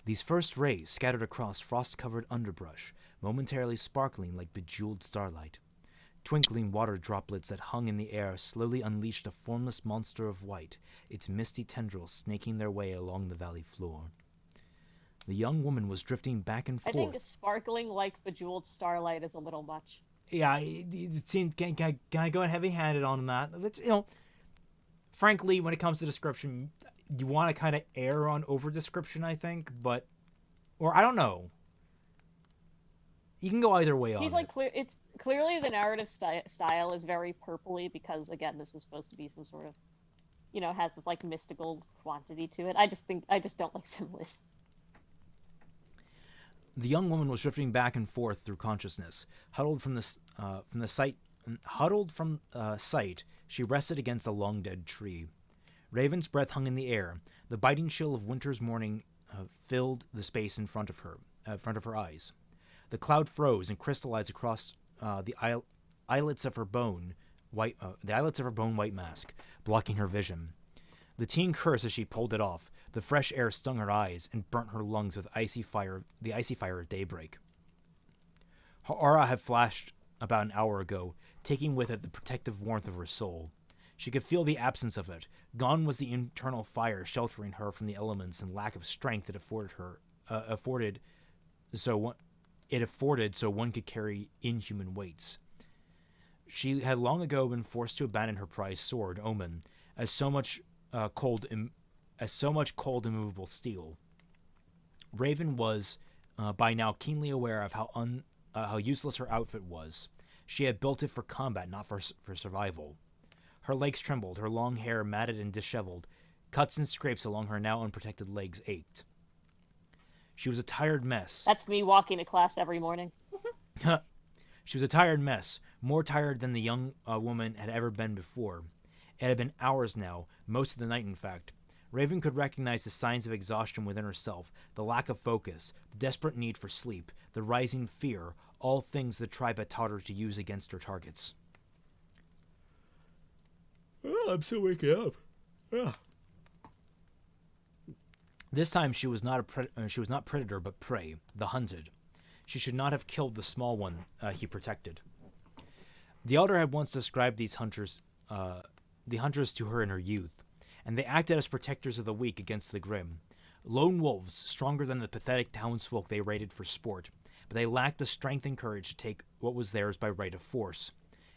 These first rays scattered across frost-covered underbrush, momentarily sparkling like bejeweled starlight. Twinkling water droplets that hung in the air slowly unleashed a formless monster of white, its misty tendrils snaking their way along the valley floor. The young woman was drifting back and forth. I think sparkling like bejeweled starlight is a little much. yeah, it seemed can I go heavy-handed on that. It's, frankly, when it comes to description, you want to kind of err on over description, I think, or I don't know. You can go either way on He's it. like clear. It's clearly the narrative style is very purpley because again, this is supposed to be some sort of, has this like mystical quantity to it. I just don't like symbolism. The young woman was drifting back and forth through consciousness, huddled from sight. She rested against a long dead tree. Raven's breath hung in the air. The biting chill of winter's morning filled the space in front of her eyes. The cloud froze and crystallized across the eyelets of her bone white mask, blocking her vision. The teen cursed as she pulled it off. The fresh air stung her eyes and burnt her lungs with the icy fire of daybreak. Her aura had flashed about an hour ago, taking with it the protective warmth of her soul. She could feel the absence of it. Gone was the internal fire sheltering her from the elements and lack of strength it afforded so one could carry inhuman weights. She had long ago been forced to abandon her prized sword, Omen, as so much cold, immovable steel. Raven was by now keenly aware of how useless her outfit was. She had built it for combat, not for survival. Her legs trembled, her long hair matted and disheveled. Cuts and scrapes along her now unprotected legs ached. She was a tired mess. That's me walking to class every morning. She was a tired mess, more tired than the young woman had ever been before. It had been hours now, most of the night in fact. Raven could recognize the signs of exhaustion within herself, the lack of focus, the desperate need for sleep, the rising fear, all things the tribe had taught her to use against her targets. Oh, I'm still waking up. Yeah. This time she was not predator but prey, the hunted. She should not have killed the small one he protected. The elder had once described the hunters to her in her youth, and they acted as protectors of the weak against the grim. Lone wolves, stronger than the pathetic townsfolk they raided for sport, but they lacked the strength and courage to take what was theirs by right of force.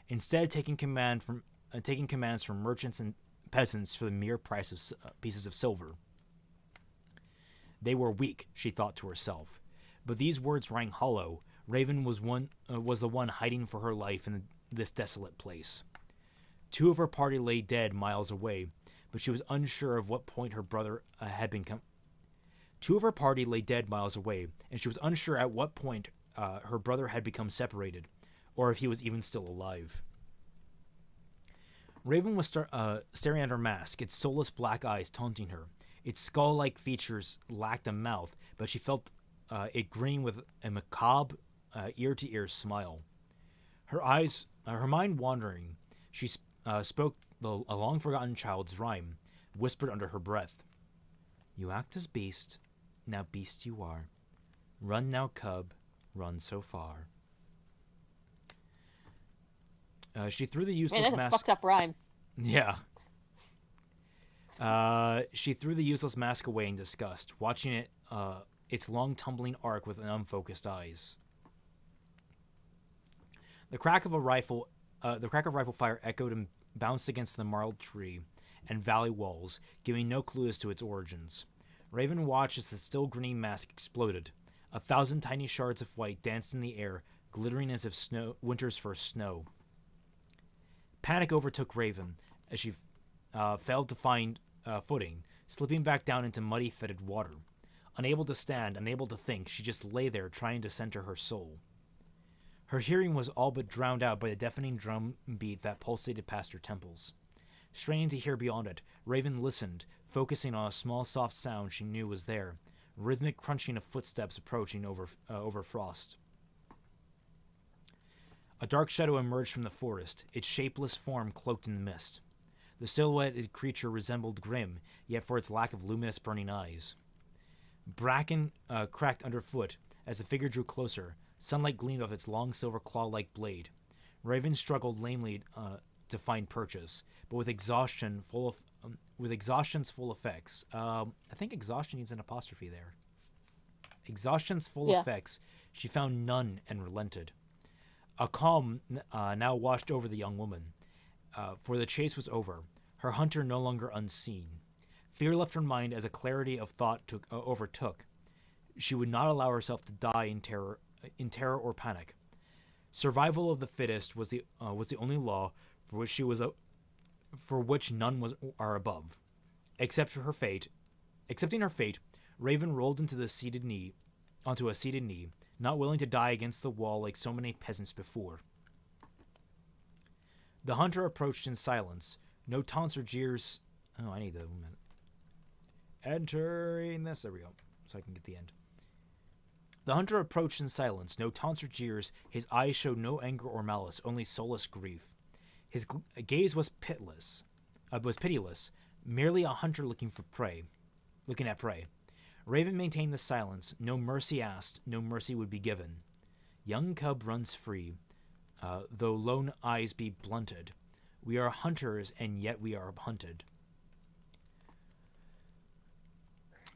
Instead, taking commands from merchants and peasants for the mere price of pieces of silver. They were weak, she thought to herself. But these words rang hollow. Raven was the one hiding for her life in this desolate place. Two of her party lay dead miles away, but she was unsure of what point her brother had become. Two of her party lay dead miles away, and she was unsure at what point her brother had become separated, or if he was even still alive. Raven was staring at her mask, its soulless black eyes taunting her. Its skull-like features lacked a mouth, but she felt it grinning with a macabre, ear-to-ear smile. Her mind wandering, she spoke a long-forgotten child's rhyme, whispered under her breath. You act as beast, now beast you are. Run now, cub, run so far. She threw the useless Man, that's mask. a fucked up rhyme. Yeah. She threw the useless mask away in disgust, watching its long tumbling arc with unfocused eyes. The crack of rifle fire echoed and bounced against the marled tree and valley walls, giving no clue as to its origins. Raven watched as the still grinning mask exploded. 1,000 tiny shards of white danced in the air, glittering as if winter's first snow. Panic overtook Raven as she failed to find footing, slipping back down into muddy, fetid water. Unable to stand, unable to think, she just lay there trying to center her soul. Her hearing was all but drowned out by the deafening drum beat that pulsated past her temples. Straining to hear beyond it, Raven listened, focusing on a small, soft sound she knew was there, rhythmic crunching of footsteps approaching over frost. A dark shadow emerged from the forest, its shapeless form cloaked in the mist. The silhouetted creature resembled Grim, yet for its lack of luminous burning eyes. Bracken cracked underfoot as the figure drew closer. Sunlight gleamed off its long silver claw-like blade. Raven struggled lamely to find purchase, but with exhaustion's full effects. I think exhaustion needs an apostrophe there. Exhaustion's full effects. She found none and relented. A calm now washed over the young woman, for the chase was over, her hunter no longer unseen. Fear left her mind as a clarity of thought overtook. She would not allow herself to die in terror or panic. Survival of the fittest was the only law for which none are above. Accepting her fate, Raven rolled onto a seated knee, not willing to die against the wall like so many peasants before. The hunter approached in silence. No taunts or jeers. Oh, I need the minute. Entering this. There we go. So I can get the end. The hunter approached in silence. No taunts or jeers. His eyes showed no anger or malice, only soulless grief. His gaze was pitiless, merely a hunter looking at prey. Raven maintained the silence. No mercy asked, no mercy would be given. Young cub runs free, though lone eyes be blunted. We are hunters, and yet we are hunted.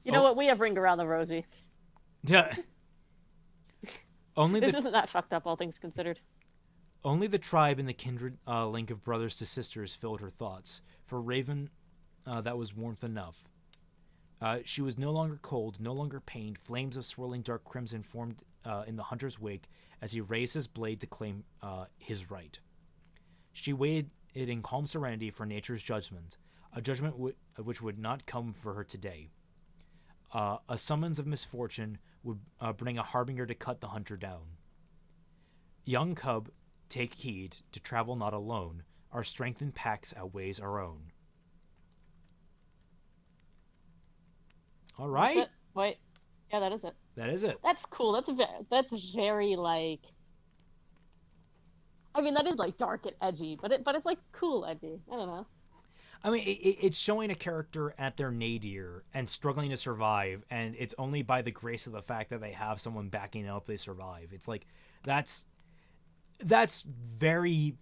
You know what? We have ring around the rosy. Yeah. This isn't that fucked up, all things considered. Only the tribe and the kindred link of brothers to sisters filled her thoughts. For Raven, that was warmth enough. She was no longer cold, no longer pained. Flames of swirling dark crimson formed in the hunter's wake as he raised his blade to claim his right. She waited in calm serenity for nature's judgment, a judgment which would not come for her today. A summons of misfortune would bring a harbinger to cut the hunter down. Young cub, take heed to travel not alone. Our strength in packs outweighs our own. All right. Wait. Yeah, that is it. That is it. That's cool. That's very like. I mean, that is like dark and edgy, but it's like cool edgy. I don't know. I mean, it's showing a character at their nadir and struggling to survive, and it's only by the grace of the fact that they have someone backing up they survive. It's like that's very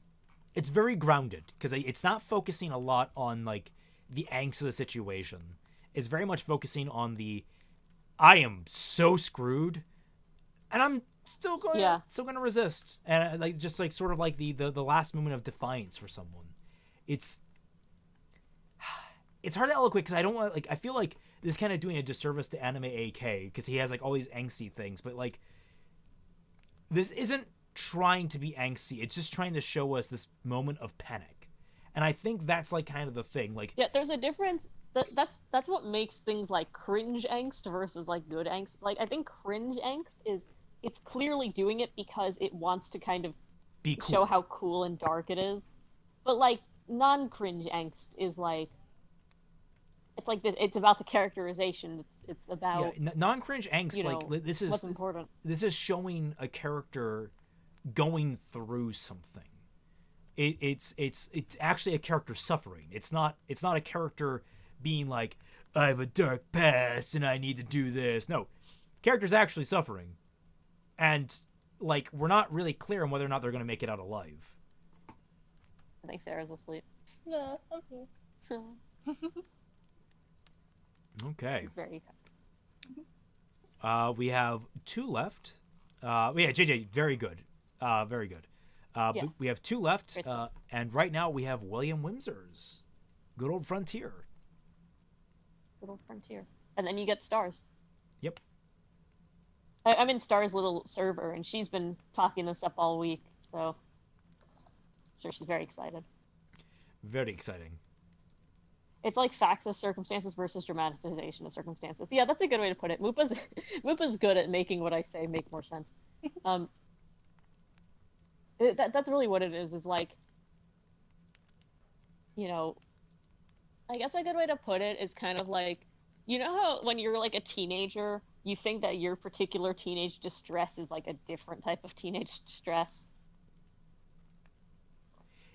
grounded because it's not focusing a lot on like the angst of the situation. It's very much focusing on the I am so screwed, and I'm still going to resist, and like just like sort of like the last moment of defiance for someone. It's hard to eloquate because I don't want I feel like this is kind of doing a disservice to anime AK because he has like all these angsty things, but like this isn't trying to be angsty. It's just trying to show us this moment of panic, and I think that's like kind of the thing. Like there's a difference. That's what makes things like cringe angst versus like good angst. Like I think cringe angst is it's clearly doing it because it wants to kind of be cool. Show how cool and dark it is, but like non-cringe angst is like. It's like it's about the characterization. It's about non-cringe angst. Like this is what's important. This is showing a character going through something. It's actually a character suffering. It's not a character being like I have a dark past and I need to do this. No, character's actually suffering, and like we're not really clear on whether or not they're going to make it out alive. I think Sarah's asleep. Yeah. Okay. Okay. Very. We have 2 left. JJ, very good. Very good. We have 2 left, and right now we have William Wimser's Good Old Frontier. Good Old Frontier. And then you get Stars. Yep. I'm in Stars' little server, and she's been talking this up all week, so I'm sure she's very excited. Very exciting. It's like facts of circumstances versus dramatization of circumstances. Yeah, that's a good way to put it. Moopa's good at making what I say make more sense. That's really what it is like, you know, I guess a good way to put it is kind of like, you know how when you're like a teenager, you think that your particular teenage distress is like a different type of teenage stress?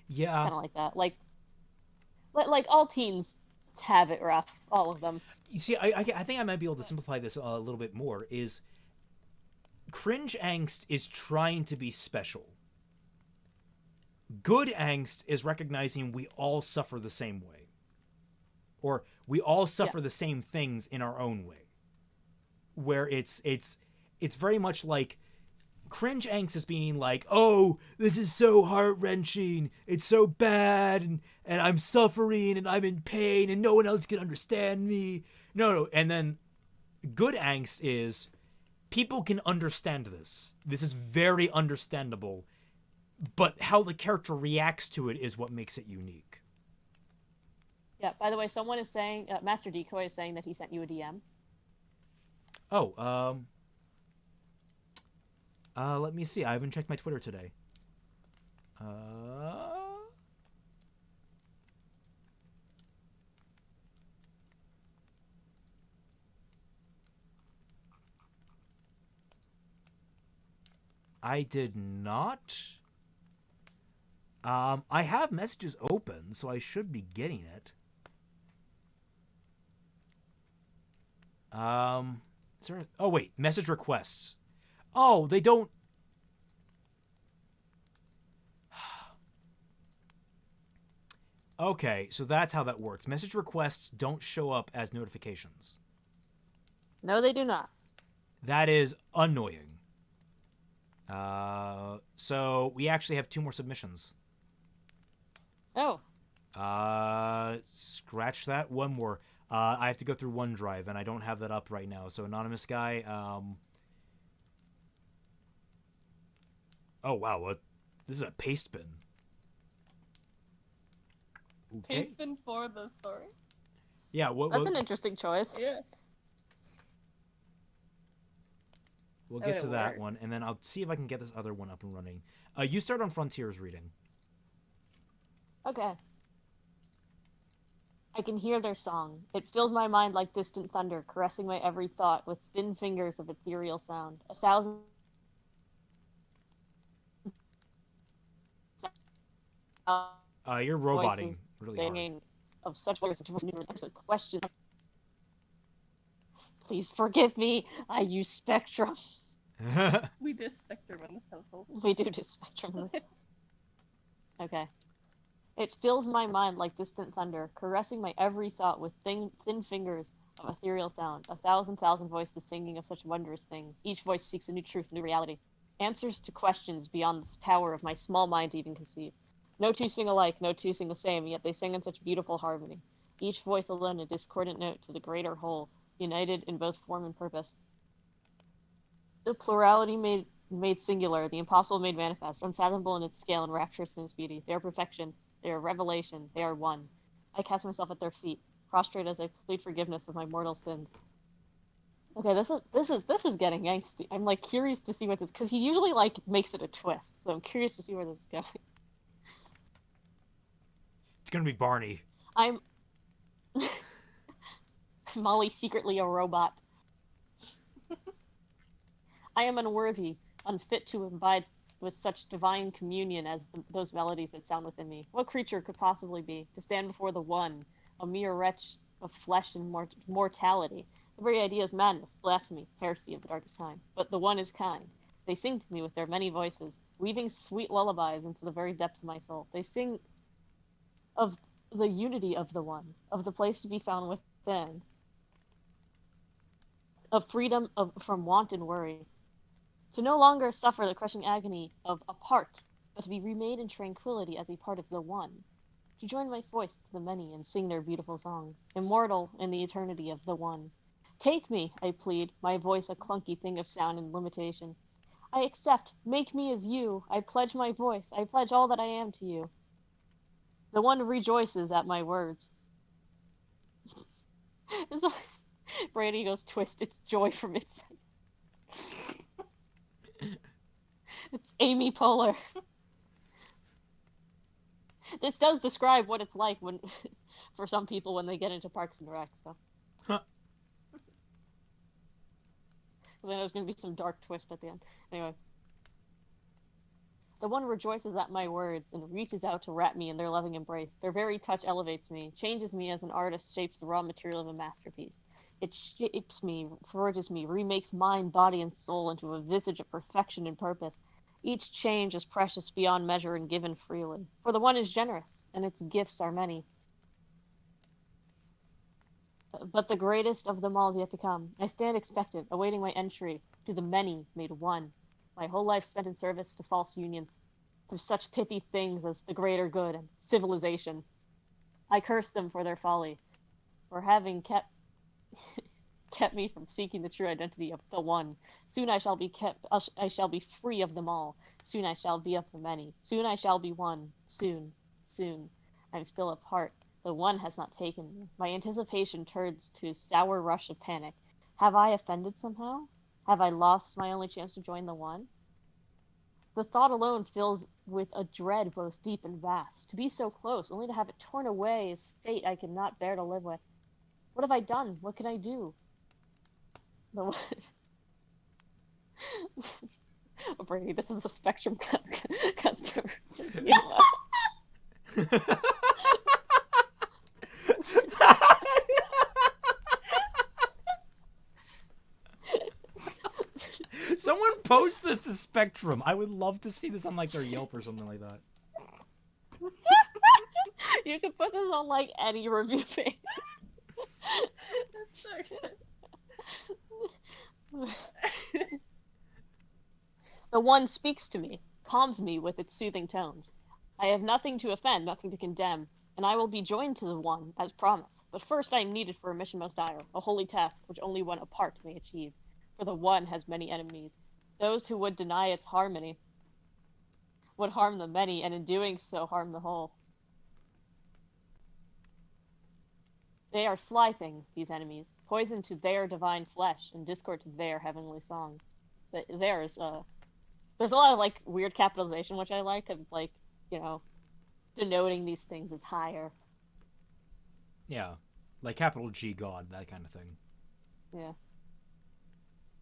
Yeah. Kind of like that. Like all teens have it rough, all of them. You see, I think I might be able to simplify this a little bit more. Is cringe angst is trying to be special. Good angst is recognizing we all suffer the same way, or we all suffer the same things in our own way. Where it's very much like cringe angst is being like, oh, this is so heart-wrenching, it's so bad, and I'm suffering, and I'm in pain, and no one else can understand me. No. And then good angst is people can understand this. This is very understandable, but how the character reacts to it is what makes it unique. Yeah, by the way, someone is saying, Master Decoy is saying that he sent you a DM. Oh, let me see. I haven't checked my Twitter today. I did not. I have messages open, so I should be getting it. Is there? Oh wait, message requests. Oh, they don't. Okay, so that's how that works. Message requests don't show up as notifications. No, they do not. That is annoying. So we actually have 2 more submissions. Oh. Scratch that. 1 more. I have to go through OneDrive, and I don't have that up right now. So anonymous guy. Oh wow, what? This is a paste bin. Okay. Paste bin for the story. Yeah. That's an interesting choice. Yeah. We'll That get to would that work. one, and then I'll see if I can get this other one up and running. You start on Frontiers reading. Okay. I can hear their song. It fills my mind like distant thunder, caressing my every thought with thin fingers of ethereal sound. 1,000 You're roboting voices really singing of such voices to excellent question. Please forgive me. I use Spectrum. hard. We did Spectrum in this household. We do Spectrum. Okay. It fills my mind like distant thunder, caressing my every thought with thin fingers of ethereal sound. 1,000 voices singing of such wondrous things. Each voice seeks a new truth, new reality. Answers to questions beyond the power of my small mind to even conceive. No two sing alike, no two sing the same, yet they sing in such beautiful harmony. Each voice alone a discordant note to the greater whole, united in both form and purpose. The plurality made singular, the impossible made manifest, unfathomable in its scale and rapturous in its beauty. They are perfection. They are revelation. They are one. I cast myself at their feet, prostrate as I plead forgiveness of my mortal sins. Okay, this is getting angsty. I'm like curious to see what this, because he usually like makes it a twist, so I'm curious to see where this is going. It's gonna be Barney. I'm Molly secretly a robot. I am unworthy, unfit to abide with such divine communion as those melodies that sound within me. What creature could possibly be to stand before the One, a mere wretch of flesh and mortality? The very idea is madness, blasphemy, heresy of the darkest time. But the One is kind. They sing to me with their many voices, weaving sweet lullabies into the very depths of my soul. They sing of the unity of the One, of the place to be found within, of freedom from want and worry. To no longer suffer the crushing agony of apart, but to be remade in tranquility as a part of the One. To join my voice to the many and sing their beautiful songs, immortal in the eternity of the One. Take me, I plead, my voice a clunky thing of sound and limitation. I accept, make me as you, I pledge my voice, I pledge all that I am to you. The One rejoices at my words. Brady goes twist, it's joy from inside. It's Amy Poehler. This does describe what it's like when, for some people when they get into Parks and Rec. So, Huh. because I know there's going to be some dark twist at the end. Anyway, the One rejoices at my words and reaches out to wrap me in their loving embrace. Their very touch elevates me, changes me as an artist shapes the raw material of a masterpiece. It shapes me, forges me, remakes mind, body, and soul into a visage of perfection and purpose. Each change is precious beyond measure and given freely. For the One is generous, and its gifts are many. But the greatest of them all is yet to come. I stand expectant, awaiting my entry to the many made one. My whole life spent in service to false unions, through such pithy things as the greater good and civilization. I curse them for their folly, for having kept me from seeking the true identity of the one. Soon I shall be I shall be free of them all. Soon I shall be of the many. Soon I shall be one. Soon, soon. I'm still apart. The one has not taken me. My anticipation turns to a sour rush of panic. Have I offended somehow? Have I lost my only chance to join the one? The thought alone fills with a dread both deep and vast. To be so close, only to have it torn away, is fate I cannot bear to live with. What have I done? What can I do? The one... Oh, Brady, this is a Spectrum customer. Someone post this to Spectrum. I would love to see this on like their Yelp or something like that. You could put this on like any review page. That's so good. The one speaks to me, calms me with its soothing tones. I have nothing to offend, nothing to condemn, and I will be joined to the one, as promised. But first I am needed for a mission most dire, a holy task which only one apart may achieve. For the one has many enemies. Those who would deny its harmony would harm the many, and in doing so harm the whole. They are sly things, these enemies, poison to their divine flesh, and discord to their heavenly songs. But there's a lot of like weird capitalization, which I like, because like, you know, denoting these things as higher. Yeah, like capital G God, that kind of thing. Yeah.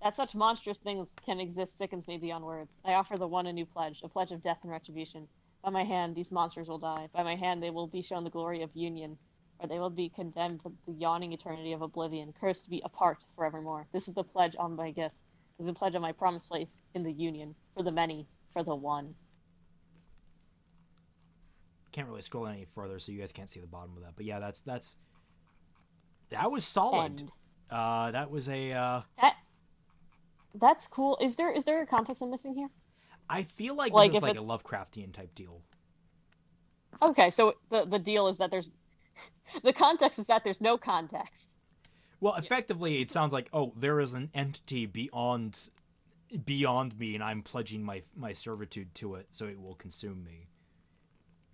That such monstrous things can exist sickens me beyond words. I offer the one a new pledge, a pledge of death and retribution. By my hand, these monsters will die. By my hand, they will be shown the glory of union, or they will be condemned to the yawning eternity of oblivion, cursed to be apart forevermore. This is the pledge on my gifts. This is the pledge on my promised place in the union, for the many, for the one. Can't really scroll any further, so you guys can't see the bottom of that. But yeah, that was solid. End. That was a. That's cool. Is there a context I'm missing here? I feel like Like, this is if like a it's- Lovecraftian type deal. Okay, so the deal is that there's the context is that there's no context. Well, effectively, it sounds like, oh, there is an entity beyond me, and I'm pledging my servitude to it, so it will consume me.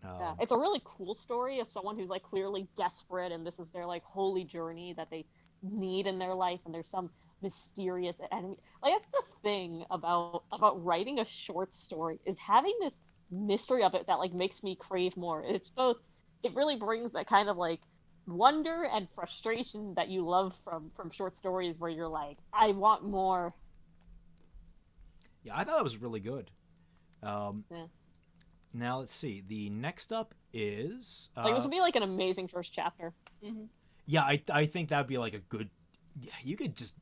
Yeah, it's a really cool story of someone who's like clearly desperate, and this is their like holy journey that they need in their life, and there's some mysterious enemy. Like that's the thing about writing a short story, is having this mystery of it that like makes me crave more. It's both, it really brings that kind of like wonder and frustration that you love from short stories, where you're like, I want more. Yeah, I thought that was really good. Yeah. Now let's see. The next up is Like this would be like an amazing first chapter. Mm-hmm. yeah, I think that would be like a good. Yeah, you could just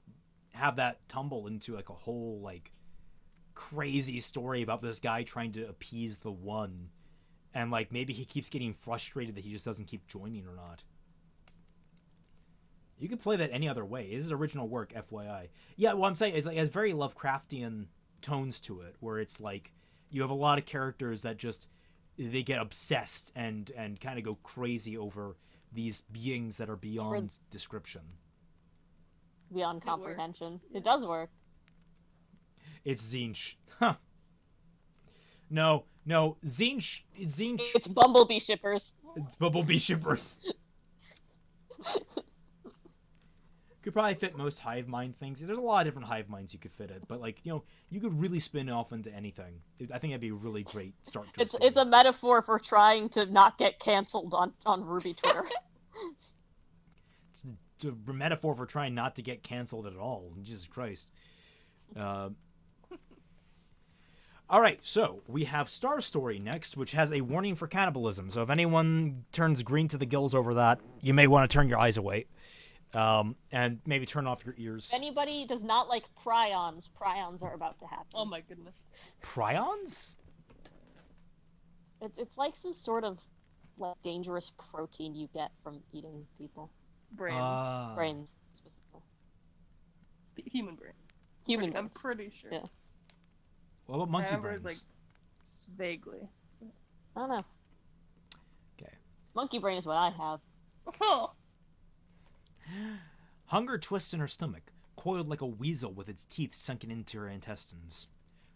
have that tumble into like a whole like crazy story about this guy trying to appease the one, and like maybe he keeps getting frustrated that he just doesn't keep joining or not. You could play that any other way. This is original work, FYI. Yeah, what I'm saying is like it has very Lovecraftian tones to it, where it's like you have a lot of characters that just they get obsessed and kind of go crazy over these beings that are beyond description. Beyond It comprehension. works. It does work. It's Zinch. Huh. No, Zinch. It's Bumblebee shippers. It's Bumblebee shippers. Could probably fit most hive mind things. There's a lot of different hive minds you could fit it, but like you could really spin off into anything. I think that'd be a really great start to. It's a metaphor for trying to not get canceled on Ruby Twitter. It's a metaphor for trying not to get canceled at all. Jesus Christ. All right, so we have Star Story next, which has a warning for cannibalism. So if anyone turns green to the gills over that, you may want to turn your eyes away. And maybe turn off your ears. If anybody does not like prions are about to happen. Oh my goodness. Prions? It's like some sort of like dangerous protein you get from eating people. Brain. Brains, specifically. Human brain. Human I'm brains. pretty sure. Yeah. What about monkey I remember, brains? vaguely. I don't know. Okay. Monkey brain is what I have. Oh, Hunger twists in her stomach, coiled like a weasel with its teeth sunken into her intestines.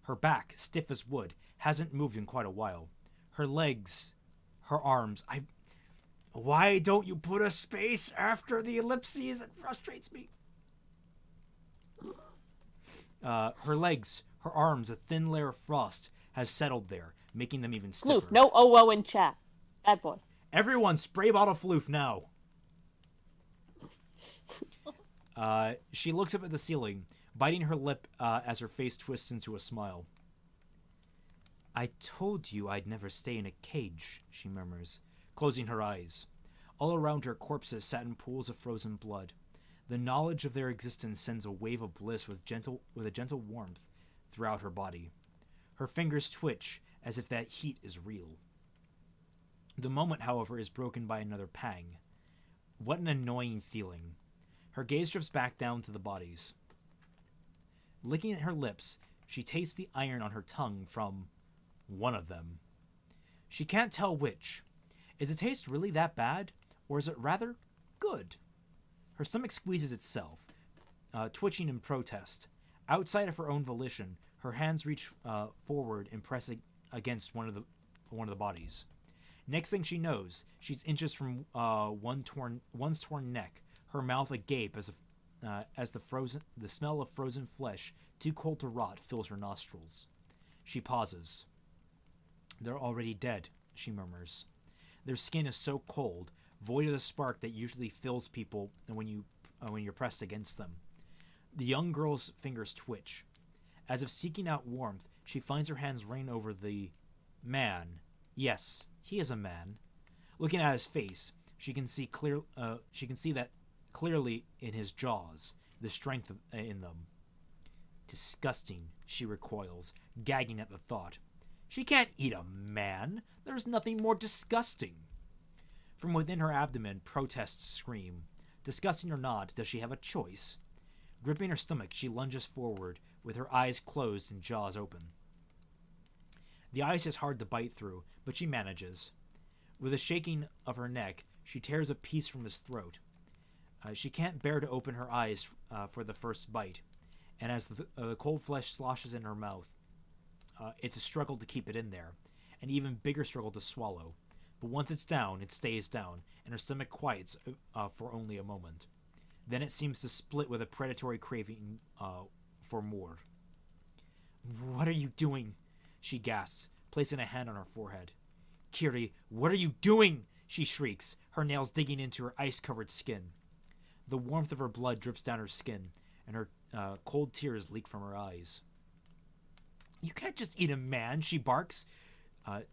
Her back, stiff as wood, hasn't moved in quite a while. Her legs, her arms. Why don't you put a space after the ellipses? It frustrates me. Her legs, her arms, a thin layer of frost has settled there, making them even stiffer. Floof, no OO in chat. Bad boy. Everyone, spray bottle floof now. She looks up at the ceiling, biting her lip as her face twists into a smile. I told you I'd never stay in a cage, she murmurs, closing her eyes. All around her, corpses sat in pools of frozen blood. The knowledge of their existence sends a wave of bliss with a gentle warmth throughout her body. Her fingers twitch as if that heat is real. The moment, however, is broken by another pang. What an annoying feeling. Her gaze drifts back down to the bodies. Licking at her lips, she tastes the iron on her tongue from one of them. She can't tell which. Is the taste really that bad, or is it rather good? Her stomach squeezes itself, twitching in protest. Outside of her own volition, her hands reach forward and press against one of the bodies. Next thing she knows, she's inches from one's torn neck, her mouth agape as the smell of frozen flesh, too cold to rot, fills her nostrils. She pauses. They're already dead, she murmurs. Their skin is so cold, void of the spark that usually fills people when you're pressed against them. The young girl's fingers twitch. As if seeking out warmth, she finds her hands rein over the man. Yes, he is a man. Looking at his face, she can see that clearly in his jaws, the strength in them. Disgusting, she recoils, gagging at the thought. She can't eat a man. There's nothing more disgusting. From within her abdomen, protests scream. Disgusting or not, does she have a choice? Gripping her stomach, she lunges forward, with her eyes closed and jaws open. The ice is hard to bite through, but she manages. With a shaking of her neck, she tears a piece from his throat. She can't bear to open her eyes for the first bite, and as the cold flesh sloshes in her mouth, it's a struggle to keep it in there, an even bigger struggle to swallow. But once it's down, it stays down, and her stomach quiets for only a moment. Then it seems to split with a predatory craving for more. What are you doing? She gasps, placing a hand on her forehead. Kiri, what are you doing? She shrieks, her nails digging into her ice-covered skin. The warmth of her blood drips down her skin, and her cold tears leak from her eyes. You can't just eat a man, she barks,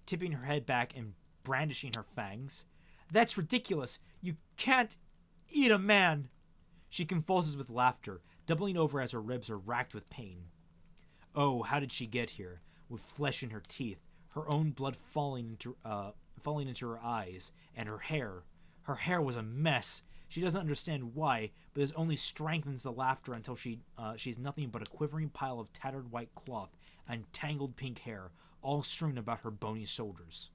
tipping her head back and brandishing her fangs. That's ridiculous. You can't eat a man. She convulses with laughter, doubling over as her ribs are racked with pain. Oh, how did she get here, with flesh in her teeth, her own blood falling into her eyes, and her hair. Her hair was a mess. She doesn't understand why, but this only strengthens the laughter until she's nothing but a quivering pile of tattered white cloth and tangled pink hair, all strewn about her bony shoulders.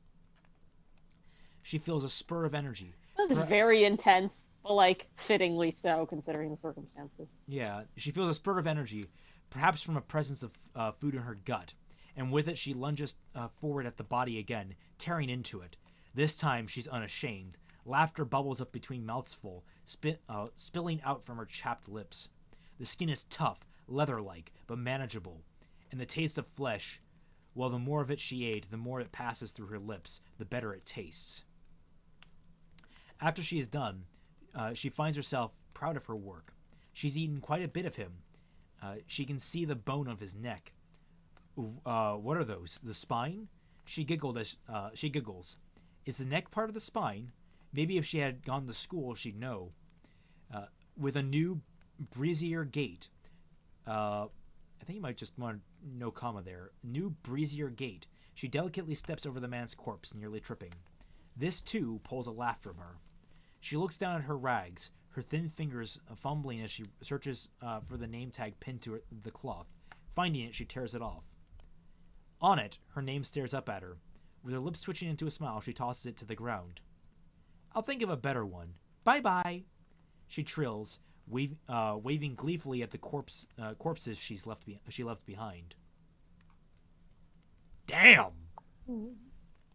She feels a spur of energy. That was very intense, but fittingly so, considering the circumstances. Yeah, she feels a spurt of energy, perhaps from a presence of food in her gut, and with it she lunges forward at the body again, tearing into it. This time she's unashamed. Laughter bubbles up between mouths full, spilling out from her chapped lips. The skin is tough, leather-like, but manageable, and the taste of flesh, well, the more of it she ate, the more it passes through her lips, the better it tastes. After she is done, she finds herself proud of her work. She's eaten quite a bit of him. She can see the bone of his neck. What are those? The spine? She giggles. Is the neck part of the spine? Maybe if she had gone to school, she'd know. With a new, breezier gait. I think you might just want no comma there. New, breezier gait. She delicately steps over the man's corpse, nearly tripping. This, too, pulls a laugh from her. She looks down at her rags, her thin fingers fumbling as she searches for the name tag pinned to the cloth. Finding it, she tears it off. On it, her name stares up at her. With her lips twitching into a smile, she tosses it to the ground. I'll think of a better one. Bye-bye, she trills, waving gleefully at the corpses she left behind. Damn!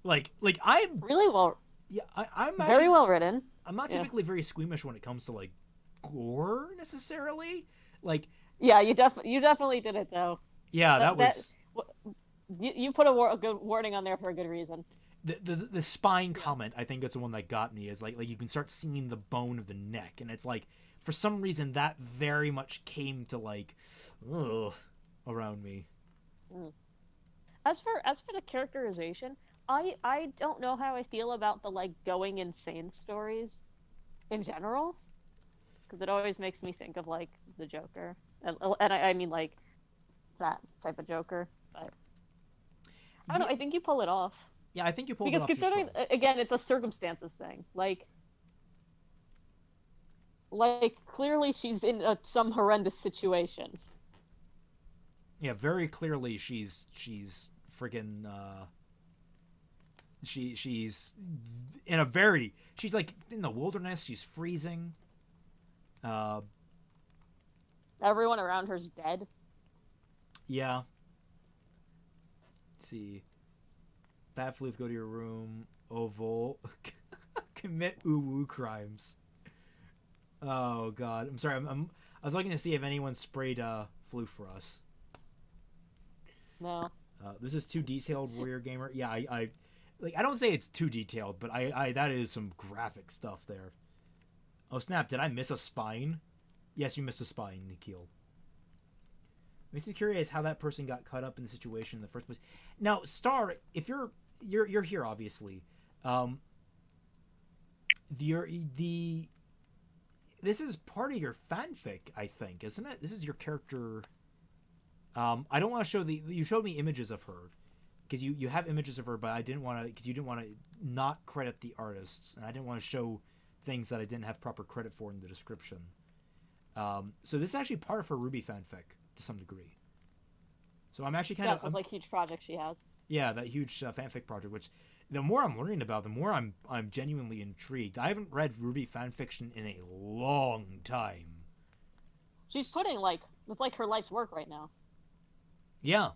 Like I'm Really well, yeah, I'm very actually, well written. I'm not typically very squeamish when it comes to like gore necessarily. Like Yeah, you definitely did it though. yeah, that was You put a good warning on there for a good reason. the spine comment. I think that's the one that got me. Is like you can start seeing the bone of the neck, and it's like for some reason that very much came to like ugh, around me. As for the characterization, I don't know how I feel about the like going insane stories in general, because it always makes me think of like the Joker, and I mean like that type of Joker. But I don't know. I think you pull it off. Yeah, I think you pulled it Because off. considering, again, it's a circumstances thing. Like clearly she's in some horrendous situation. Yeah, very clearly she's friggin' she's in a very she's like in the wilderness. She's freezing. Everyone around her's dead. Yeah. Let's see. Bad Floof, go to your room. Oval. Commit uwu crimes. Oh god. I'm sorry. I was looking to see if anyone sprayed Floof for us. No. This is too detailed, Warrior Gamer. Yeah, I don't say it's too detailed, but I that is some graphic stuff there. Oh snap! Did I miss a spine? Yes, you missed a spine, Nikhil. Makes me curious how that person got caught up in the situation in the first place. Now, Star, if you're here, obviously. This is part of your fanfic, I think, isn't it? This is your character. I don't want to show you showed me images of her because you have images of her, but I didn't want to because you didn't want to not credit the artists, and I didn't want to show things that I didn't have proper credit for in the description. So this is actually part of her Ruby fanfic to some degree. So I'm actually kind of it's like huge project she has. Yeah, that huge fanfic project. Which the more I'm learning about, the more I'm genuinely intrigued. I haven't read Ruby fanfiction in a long time. She's putting it's like her life's work right now. Yeah.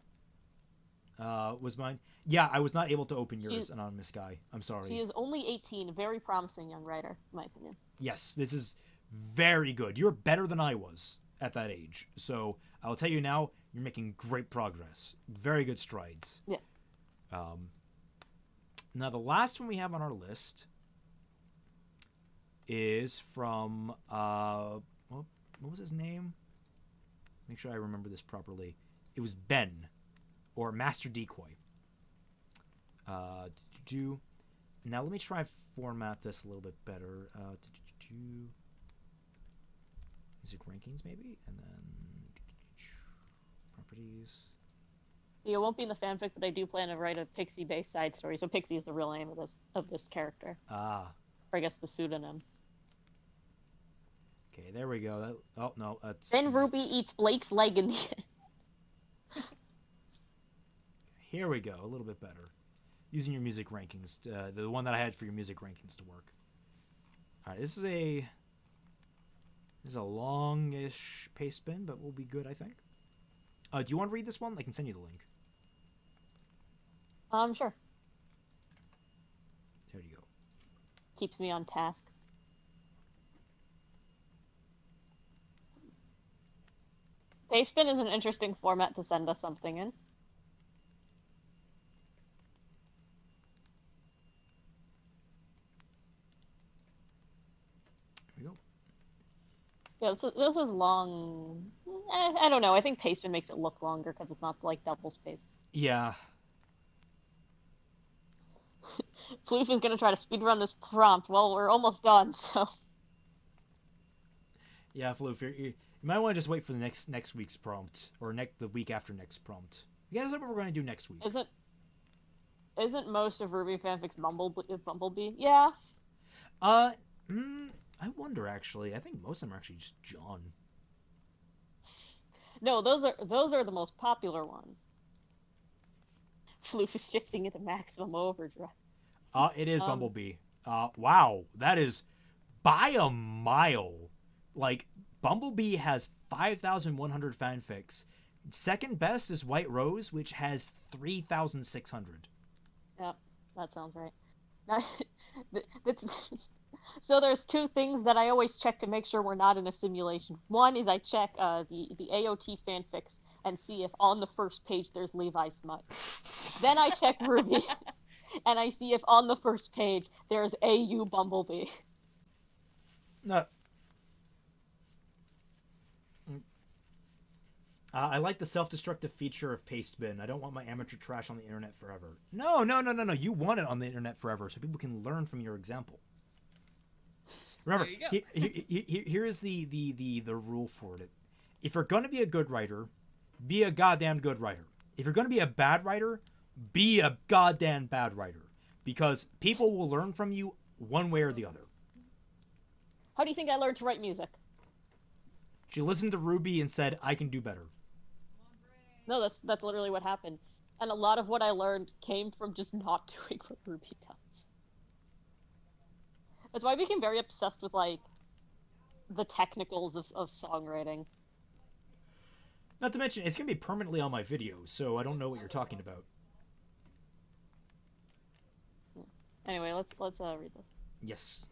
Was mine? Yeah, I was not able to open yours, anonymous guy. I'm sorry. She is only 18, very promising young writer, in my opinion. Yes, this is very good. You're better than I was at that age. So I'll tell you now, you're making great progress. Very good strides. Yeah. Now the last one we have on our list is from what was his name? Make sure I remember this properly. It was Ben, or Master Decoy. Now let me try format this a little bit better. Music rankings maybe, and then properties. It won't be in the fanfic, but I do plan to write a Pixie-based side story. So Pixie is the real name of this character. Ah. Or I guess the pseudonym. Okay, there we go. Oh no, that's. Then Ruby eats Blake's leg in the end. Here we go, a little bit better. Using your music rankings, the one that I had for your music rankings to work. All right, this is a longish paste spin, but we'll be good, I think. Do you want to read this one? I can send you the link. Sure. There you go. Keeps me on task. Paste spin is an interesting format to send us something in. Yeah, this is long. I don't know. I think Pastebin makes it look longer because it's not like double space. Yeah. Floof is gonna try to speedrun this prompt. Well, we're almost done, so. Yeah, Floof, you might want to just wait for the next week's prompt, or the week after next prompt. You guys know what we're going to do next week? Isn't most of Ruby fanfic's Bumblebee? Yeah. I wonder actually. I think most of them are actually just John. No, those are the most popular ones. Floof is shifting into maximum overdrive. It is Bumblebee. Wow, that is by a mile. Like, Bumblebee has 5,100 fanfics. Second best is White Rose, which has 3,600. Yep, that sounds right. That's so there's two things that I always check to make sure we're not in a simulation. One is I check the AOT fanfics and see if on the first page there's Levi smut. Then I check Ruby and I see if on the first page there's AU Bumblebee. No. I like the self-destructive feature of Pastebin. I don't want my amateur trash on the internet forever. No. You want it on the internet forever so people can learn from your example. Remember, here is the rule for it. If you're going to be a good writer, be a goddamn good writer. If you're going to be a bad writer, be a goddamn bad writer. Because people will learn from you one way or the other. How do you think I learned to write music? She listened to Ruby and said, I can do better. No, that's literally what happened. And a lot of what I learned came from just not doing what Ruby does. That's why I became very obsessed with, like, the technicals of songwriting. Not to mention, it's going to be permanently on my videos, so I don't know what you're talking about. Anyway, let's read this. Yes.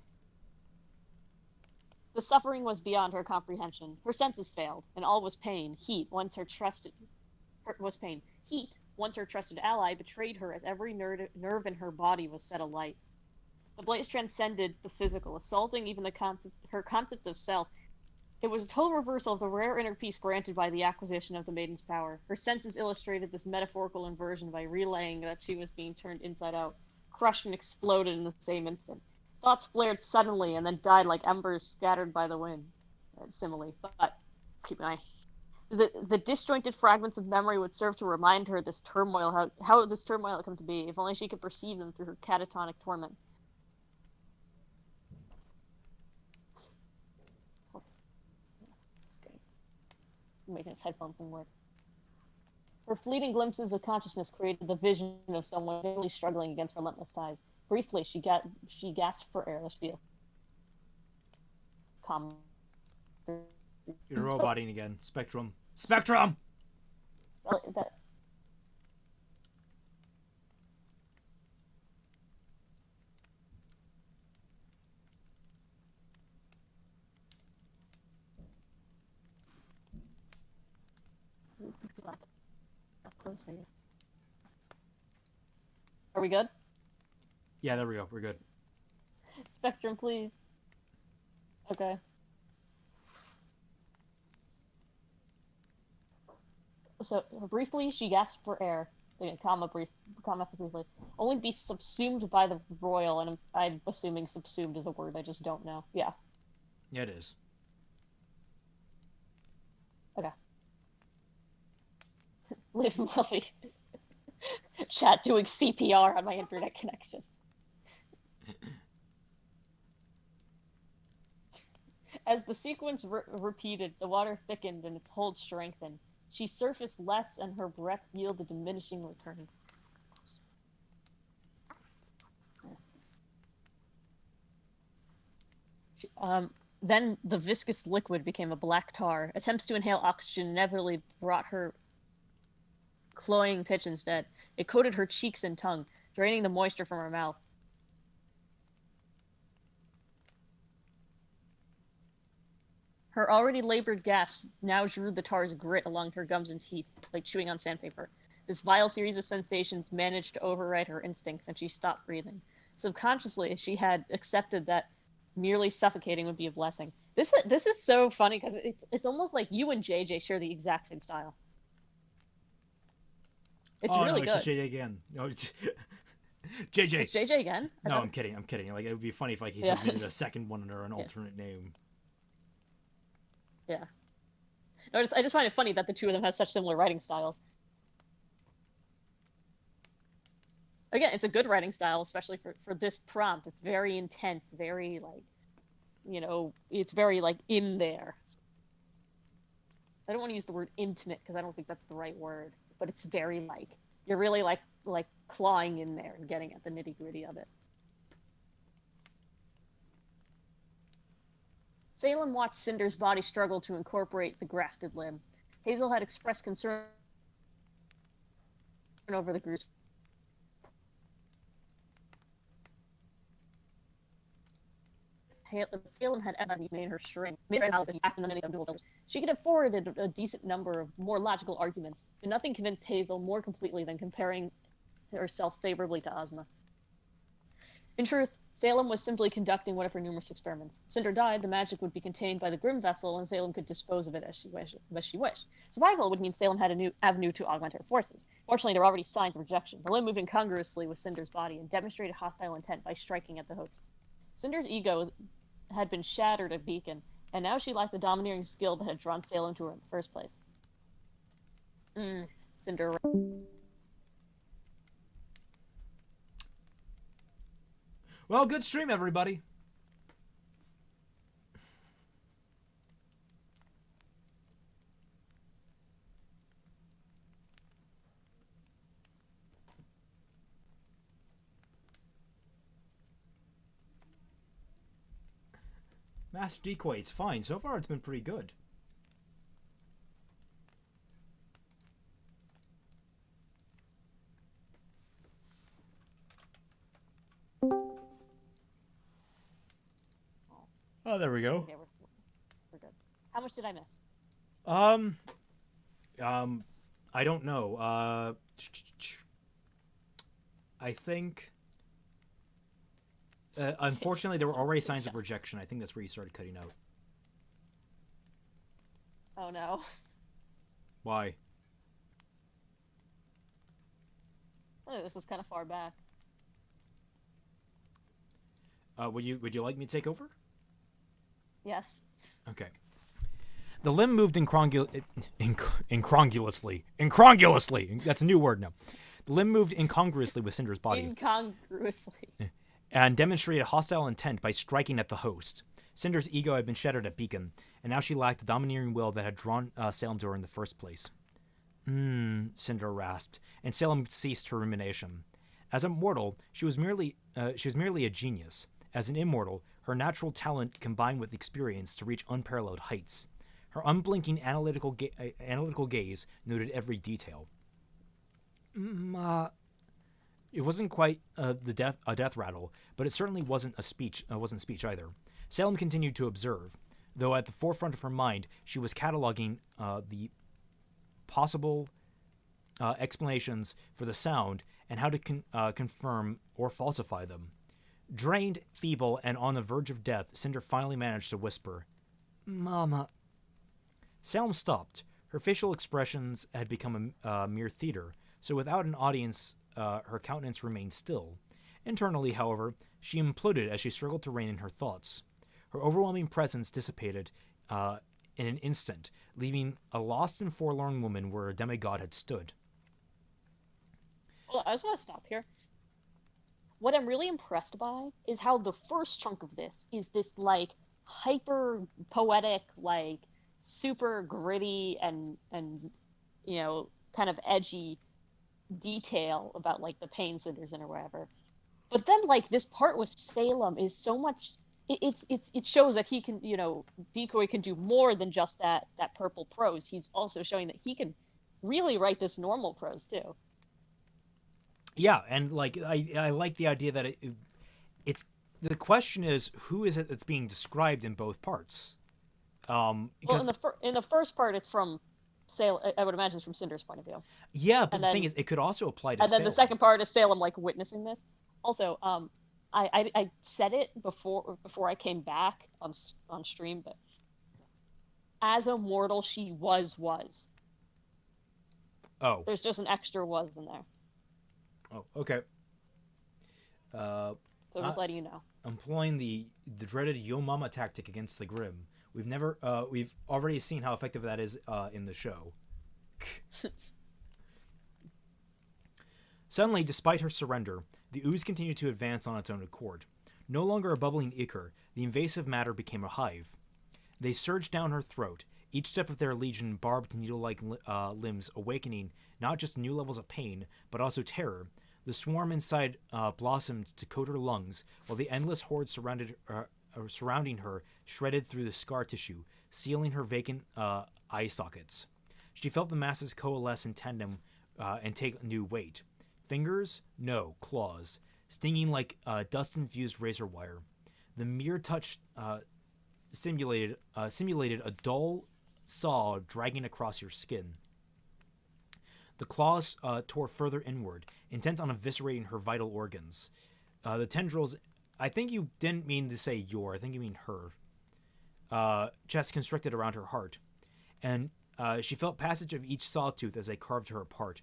The suffering was beyond her comprehension. Her senses failed, and all was pain. Heat, once her trusted ally, betrayed her as every nerve in her body was set alight. The blaze transcended the physical, assaulting even her concept of self. It was a total reversal of the rare inner peace granted by the acquisition of the maiden's power. Her senses illustrated this metaphorical inversion by relaying that she was being turned inside out, crushed and exploded in the same instant. Thoughts flared suddenly and then died like embers scattered by the wind. Simile, but keep an eye. The disjointed fragments of memory would serve to remind her this turmoil, how this turmoil had come to be, if only she could perceive them through her catatonic torment. Making his headphone thing work. Her fleeting glimpses of consciousness created the vision of someone vainly struggling against relentless ties. Briefly, she gasped for air. Let's feel. Calm. You're roboting again. Spectrum. Spectrum! That... Are we good? Yeah, there we go. We're good. Spectrum, please. Okay. So, briefly, she gasped for air. Comma briefly. Only be subsumed by the royal, and I'm assuming subsumed is a word, I just don't know. Yeah. Yeah, it is. Okay. Live Molly. Chat doing CPR on my internet connection. As the sequence repeated, the water thickened and its hold strengthened. She surfaced less and her breaths yielded diminishing returns. Then the viscous liquid became a black tar. Attempts to inhale oxygen inevitably brought her cloying pitch instead. It coated her cheeks and tongue, draining the moisture from her mouth. Her already labored gasps now drew the tar's grit along her gums and teeth, like chewing on sandpaper. This vile series of sensations managed to override her instincts, and she stopped breathing. Subconsciously, she had accepted that merely suffocating would be a blessing. This is so funny because it's almost like you and JJ share the exact same style. It's really good. Oh, no, it's JJ again. No, it's JJ. It's JJ again? No, I'm kidding. Like, it would be funny if like he submitted a second one under an alternate name. Yeah. No, I just find it funny that the two of them have such similar writing styles. Again, it's a good writing style, especially for this prompt. It's very intense, very, like, you know, it's very, like, in there. I don't want to use the word intimate, because I don't think that's the right word. But it's very, like, you're really, like, like clawing in there and getting at the nitty gritty of it. Salem watched Cinder's body struggle to incorporate the grafted limb. Hazel had expressed concern over the gruesome. Salem had made her shrink. She could have forwarded a decent number of more logical arguments, but nothing convinced Hazel more completely than comparing herself favorably to Ozma. In truth, Salem was simply conducting one of her numerous experiments. Cinder died, the magic would be contained by the Grim vessel, and Salem could dispose of it as she wished. Survival would mean Salem had a new avenue to augment her forces. Fortunately, there were already signs of rejection. The limb moved incongruously with Cinder's body and demonstrated hostile intent by striking at the host. Cinder's ego had been shattered at Beacon, and now she lacked the domineering skill that had drawn Salem to her in the first place. Cinder. Well, good stream, everybody. Master Decoy, it's fine. So far, it's been pretty good. Oh, there we go. Okay, we're good. How much did I miss? I don't know. I think. Unfortunately, there were already signs of rejection. I think that's where you started cutting out. Oh no. Why? Oh, this was kind of far back. Would you like me to take over? Yes. Okay. The limb moved incongruously. That's a new word now. The limb moved incongruously with Cinder's body. Incongruously. And demonstrated hostile intent by striking at the host. Cinder's ego had been shattered at Beacon, and now she lacked the domineering will that had drawn Salem to her in the first place. Cinder rasped, and Salem ceased her rumination. As a mortal, she was merely a genius. As an immortal, her natural talent combined with experience to reach unparalleled heights. Her unblinking analytical gaze noted every detail. It wasn't quite a death rattle, but it certainly wasn't speech either. Salem continued to observe, though at the forefront of her mind she was cataloging the possible explanations for the sound and how to confirm or falsify them. Drained, feeble, and on the verge of death, Cinder finally managed to whisper, "Mama." Salem stopped. Her facial expressions had become a mere theater, so without an audience, her countenance remained still. Internally, however, she imploded as she struggled to rein in her thoughts. Her overwhelming presence dissipated in an instant, leaving a lost and forlorn woman where a demigod had stood. Well, I just want to stop here. What I'm really impressed by is how the first chunk of this is this, like, hyper poetic, like, super gritty and you know, kind of edgy detail about, like, the pain Cinder's in or whatever. But then, like, this part with Salem is so much. It shows that he can, you know, Decoy can do more than just that purple prose. He's also showing that he can really write this normal prose too. Yeah, and like I like the idea that it's the question is who is it that's being described in both parts. Because well, in the first part, it's from Salem. I would imagine it's from Cinder's point of view. Yeah, but the thing is, it could also apply to. And then the second part is Salem, like, witnessing this. Also, I said it before I came back on stream, but as a mortal, she was. Oh. There's just an extra was in there. Oh, okay. So just letting you know. Employing the dreaded Yo Mama tactic against the Grim. We've already seen how effective that is in the show. Suddenly, despite her surrender, the ooze continued to advance on its own accord. No longer a bubbling ichor, the invasive matter became a hive. They surged down her throat, each step of their legion barbed needle-like limbs awakening not just new levels of pain, but also terror. The swarm inside blossomed to coat her lungs, while the endless horde surrounding her shredded through the scar tissue, sealing her vacant eye sockets. She felt the masses coalesce in tandem and take new weight. Fingers? No, claws, stinging like dust-infused razor wire. The mere touch simulated a dull saw dragging across your skin. The claws tore further inward, intent on eviscerating her vital organs. The tendrils... I think you didn't mean to say your, I think you mean her. Chest constricted around her heart. And she felt passage of each sawtooth as they carved her apart.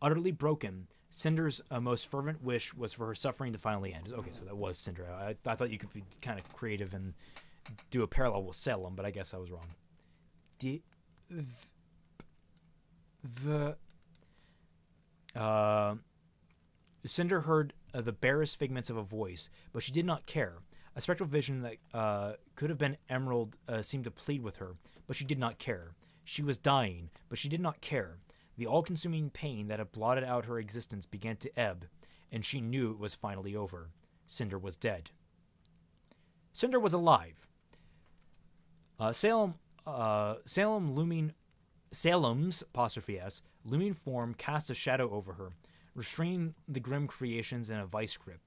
Utterly broken, Cinder's most fervent wish was for her suffering to finally end. Okay, so that was Cinder. I thought you could be kind of creative and do a parallel with Salem, but I guess I was wrong. Cinder heard the barest figments of a voice, but she did not care. A spectral vision that could have been Emerald seemed to plead with her, but she did not care. She was dying, but she did not care. The all-consuming pain that had blotted out her existence began to ebb, and she knew it was finally over. Cinder was dead. Cinder was alive. Salem's apostrophe S looming form cast a shadow over her, restraining the grim creations in a vice grip.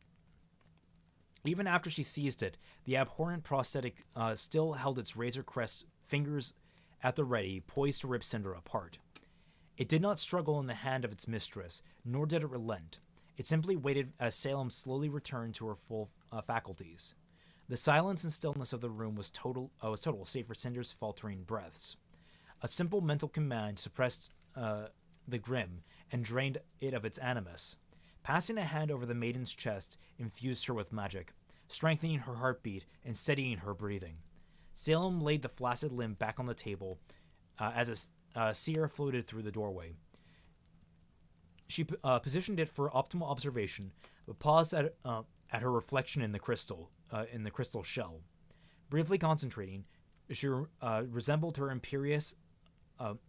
Even after she seized it, the abhorrent prosthetic still held its razor crest fingers at the ready, poised to rip Cinder apart. It did not struggle in the hand of its mistress, nor did it relent. It simply waited as Salem slowly returned to her full faculties. The silence and stillness of the room was total, save for Cinder's faltering breaths. A simple mental command suppressed the grim and drained it of its animus. Passing a hand over the maiden's chest infused her with magic, strengthening her heartbeat and steadying her breathing. Salem laid the flaccid limb back on the table as a seer floated through the doorway. She positioned it for optimal observation, but paused at her reflection in the crystal shell. Briefly concentrating, she reassembled her imperious and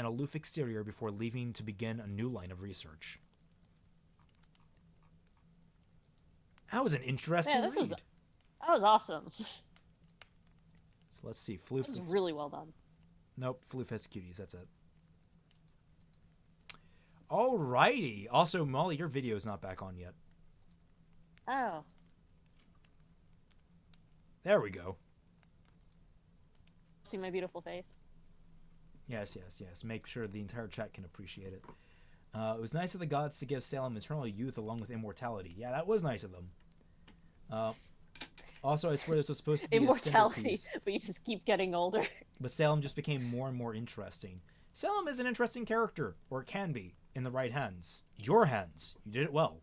aloof exterior before leaving to begin a new line of research. That was an interesting read. That was awesome. So let's see. Floof. That was really well done. Nope, Floof has cuties. That's it. Alrighty. Also, Molly, your video is not back on yet. Oh. There we go. See my beautiful face? Yes. Make sure the entire chat can appreciate it. It was nice of the gods to give Salem eternal youth along with immortality. Yeah, that was nice of them. Also, I swear this was supposed to be immortality, but you just keep getting older. But Salem just became more and more interesting. Salem is an interesting character, or it can be, in the right hands. Your hands. You did it well.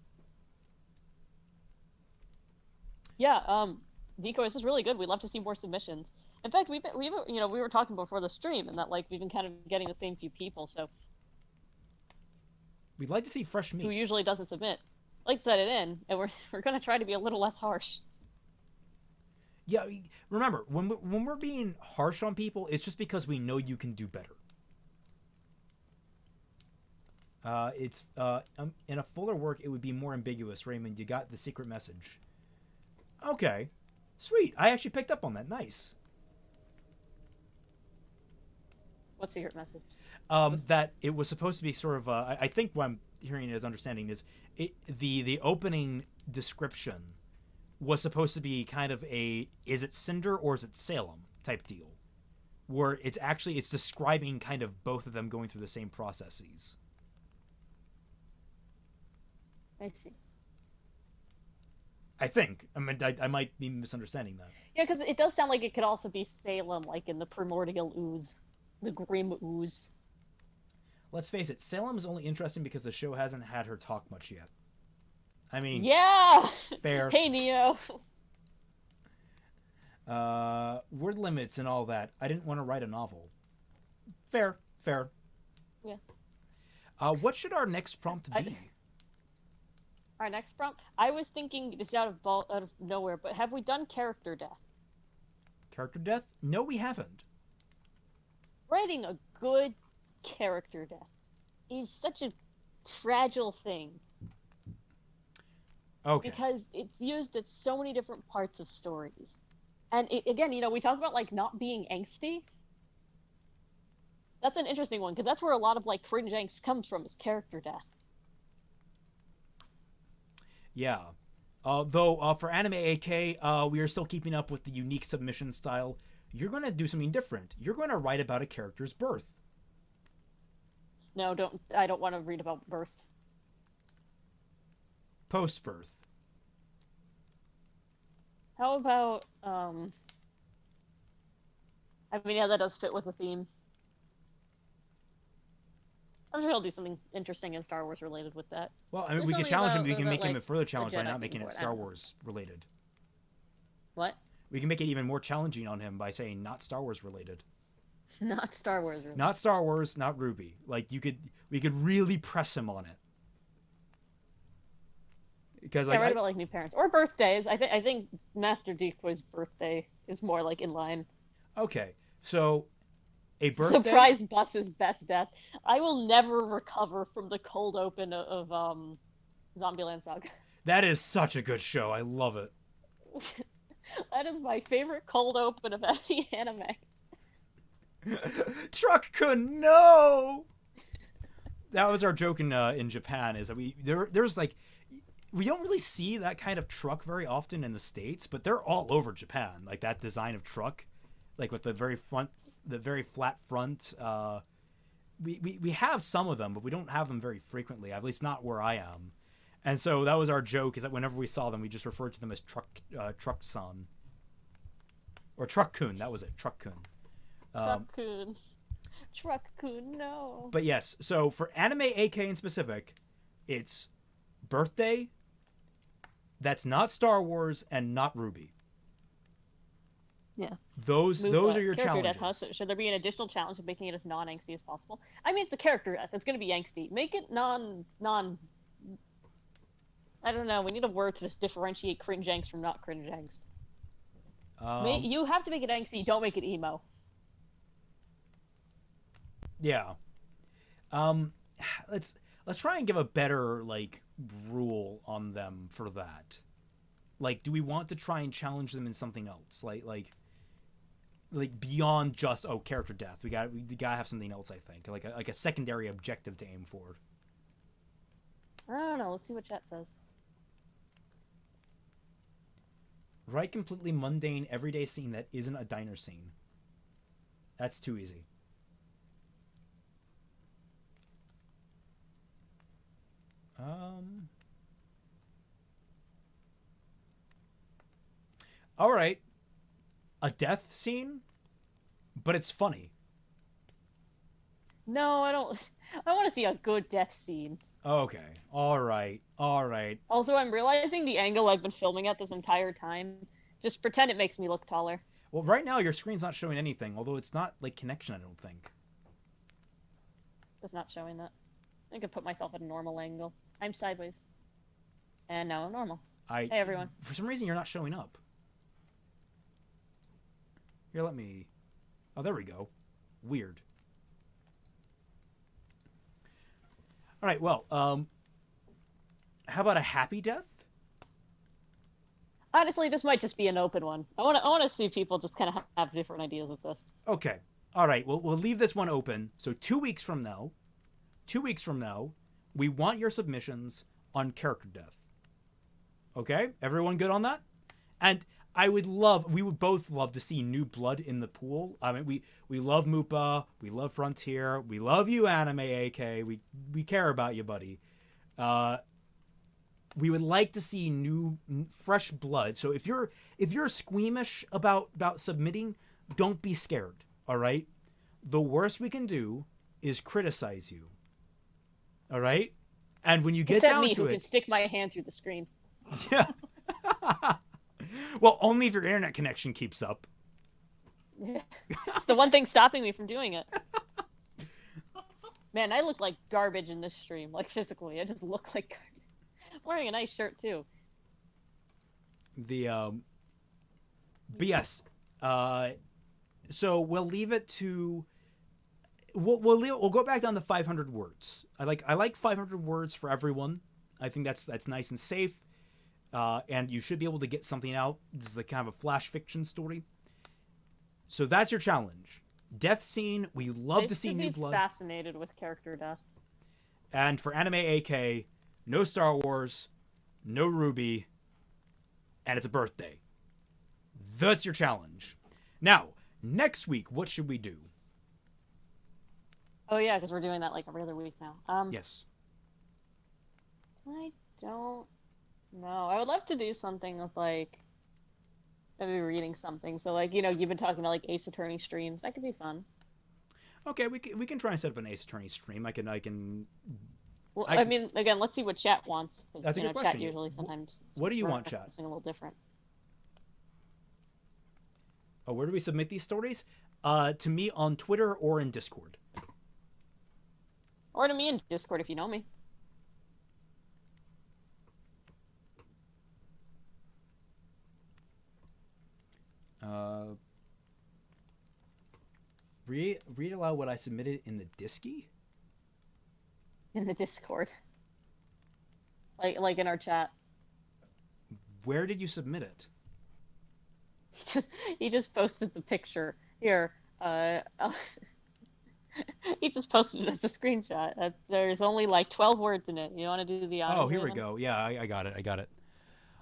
Yeah, Vico, this is really good. We'd love to see more submissions. In fact, we were talking before the stream, and that we've been kind of getting the same few people. So we'd like to see fresh meat. Who usually doesn't submit? Like send it in, and we're going to try to be a little less harsh. Yeah, remember when we're being harsh on people, it's just because we know you can do better. In a fuller work, it would be more ambiguous. Raymond, you got the secret message. Okay, sweet. I actually picked up on that. Nice. What secret message? That it was supposed to be sort of. I think what I'm hearing as understanding is the opening description was supposed to be kind of a is it Cinder or is it Salem type deal, where it's describing kind of both of them going through the same processes. I see. I think. I mean, I might be misunderstanding that. Yeah, because it does sound like it could also be Salem, like in the primordial ooze, the grim ooze. Let's face it, Salem is only interesting because the show hasn't had her talk much yet. I mean, yeah. Fair. Hey, Neo. Word limits and all that. I didn't want to write a novel. Fair. Yeah. What should our next prompt be? Our next prompt? I was thinking this is out of nowhere, but have we done character death? Character death? No, we haven't. Writing a good character death is such a fragile thing. Okay. Because it's used at so many different parts of stories. And again, we talk about like not being angsty. That's an interesting one because that's where a lot of like cringe angst comes from, is character death. Yeah. Though for Anime AK, we are still keeping up with the unique submission style. You're going to do something different. You're going to write about a character's birth. No, don't. I don't want to read about birth. Post-birth. How about I mean, yeah, that does fit with the theme. I'm sure he'll do something interesting in Star Wars related with that. Well, I mean, There's we can something challenge him. about We can the, make him like, a further challenge by Jedi not making thing it for it. I Star don't know. Wars related. What? We can make it even more challenging on him by saying not Star Wars related. Not Star Wars related. Not Star Wars, not Ruby. Like we could really press him on it. Because I read about like new parents or birthdays. I think Master Decoy's birthday is more like in line. Okay, so a birthday. Surprise Bus's best death. I will never recover from the cold open of Zombieland Saga. That is such a good show. I love it. That is my favorite cold open of any anime. Truck-kun, no! That was our joke in Japan, is that there's like, we don't really see that kind of truck very often in the States, but they're all over Japan. Like that design of truck, like with the very flat front. We have some of them, but we don't have them very frequently, at least not where I am. And so that was our joke, is that whenever we saw them, we just referred to them as truck-san. Or truck-kun, that was it, truck-kun. Truck-kun. Truck-kun, no. But yes, so for Anime AK in specific, it's birthday, that's not Star Wars, and not Ruby. Yeah. Those are your character challenges. Death, huh? So should there be an additional challenge of making it as non-angsty as possible? I mean, it's a character death. It's going to be angsty. Make it non. I don't know. We need a word to just differentiate cringe angst from not cringe angst. You have to make it angsty. Don't make it emo. Yeah. Let's try and give a better like rule on them for that. Like, do we want to try and challenge them in something else? Like beyond just character death. We gotta have something else. I think like a secondary objective to aim for. I don't know. Let's see what chat says. Write completely mundane, everyday scene that isn't a diner scene. That's too easy. All right. A death scene, but it's funny. No, I don't. I want to see a good death scene. Okay. All right. Also, I'm realizing the angle I've been filming at this entire time. Just pretend it makes me look taller. Well, right now your screen's not showing anything, although it's not like connection, I don't think. Just not showing that. I could put myself at a normal angle. I'm sideways. And now I'm normal. Hey, everyone. For some reason, you're not showing up. Here, let me... Oh, there we go. Weird. All right, well, how about a happy death? Honestly, this might just be an open one. I want to see people just kind of have different ideas with this. Okay. All right, well, we'll leave this one open. So 2 weeks from now, we want your submissions on character death. Okay? Everyone good on that? And we would both love to see new blood in the pool. I mean, we love Mupa, we love Frontier, we love you, Anime AK. We care about you, buddy. We would like to see new, fresh blood. So if you're squeamish about submitting, don't be scared. All right? The worst we can do is criticize you. All right? And when you get Except down me, to who it, can stick my hand through the screen. Yeah. Well, only if your internet connection keeps up. It's the one thing stopping me from doing it. Man, I look like garbage in this stream. Like, physically. I just look like garbage. I'm wearing a nice shirt, too. But yes, So we'll leave it to. We'll go back down to 500 words. I like 500 words for everyone. I think that's nice and safe. And you should be able to get something out. This is like kind of a flash fiction story. So that's your challenge. Death scene. We love to see new blood. Fascinated with character death. And for Anime AK, no Star Wars, no Ruby, and it's a birthday. That's your challenge. Now, next week, what should we do? Oh yeah, because we're doing that like every other week now. Yes. I don't know. I would love to do something with like maybe reading something. So like you've been talking about like Ace Attorney streams. That could be fun. Okay, we can try and set up an Ace Attorney stream. Well, I mean, again, let's see what chat wants. That's a good question. Chat usually sometimes. What do you want, chat? Something a little different. Oh, where do we submit these stories? To me on Twitter or in Discord. Or to me in Discord if you know me. Read aloud what I submitted in the Disky? In the Discord. Like in our chat. Where did you submit it? He just posted the picture. Here, he just posted it as a screenshot. There's only like 12 words in it. You want to do the audio? Oh, here we go. Yeah, I got it.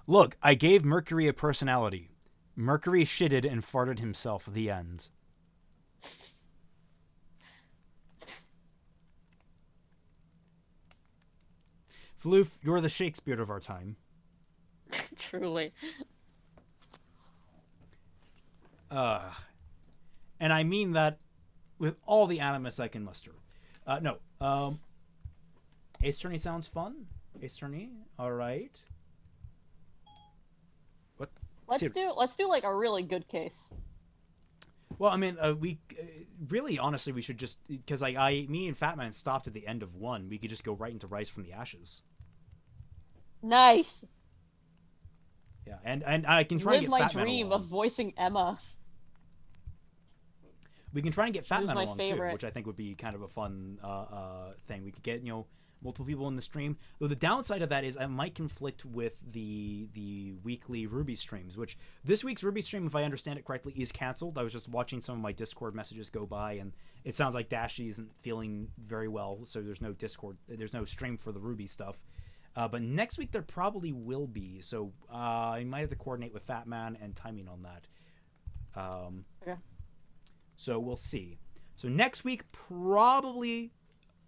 Look, I gave Mercury a personality. Mercury shitted and farted himself. The end. Floof, you're the Shakespeare of our time. Truly. And I mean that with all the animus I can muster. No. Ace Attorney sounds fun. Ace Attorney, all right. What? Let's do like a really good case. Well, I mean, we really, honestly, we should just because me and Fat Man stopped at the end of one. We could just go right into Rise from the Ashes. Nice. Yeah, and I can try and get Fat Man Live my dream of voicing Emma. We can try and get Fat Man along favorite. too, which I think would be kind of a fun thing. We could get multiple people in the stream. Though the downside of that is I might conflict with the weekly Ruby streams, which this week's Ruby stream, if I understand it correctly, is canceled. I was just watching some of my Discord messages go by, and it sounds like Dashi isn't feeling very well, so there's no stream for the Ruby stuff. But next week there probably will be, so I might have to coordinate with Fat Man and timing on that. Okay. So we'll see. So next week, probably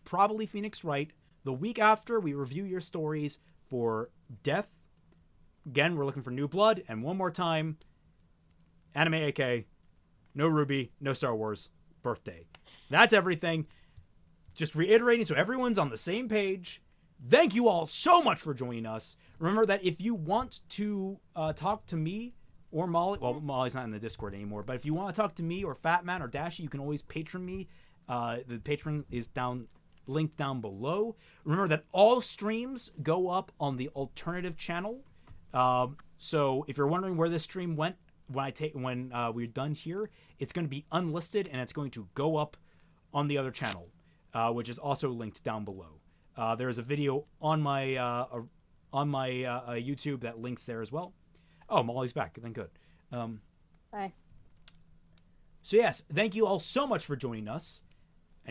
Phoenix Wright. The week after, we review your stories for Death. Again, we're looking for new blood. And one more time, Anime AK, no Ruby, no Star Wars, birthday. That's everything. Just reiterating so everyone's on the same page. Thank you all so much for joining us. Remember that if you want to talk to me or Molly, well, Molly's not in the Discord anymore, but if you want to talk to me or Fat Man or Dashi, you can always Patreon me. The Patreon is linked down below. Remember that all streams go up on the alternative channel. So if you're wondering where this stream went when we're done here, it's going to be unlisted and it's going to go up on the other channel, which is also linked down below. There is a video on my YouTube that links there as well. Oh, Molly's back. Then good. Bye. So yes, thank you all so much for joining us.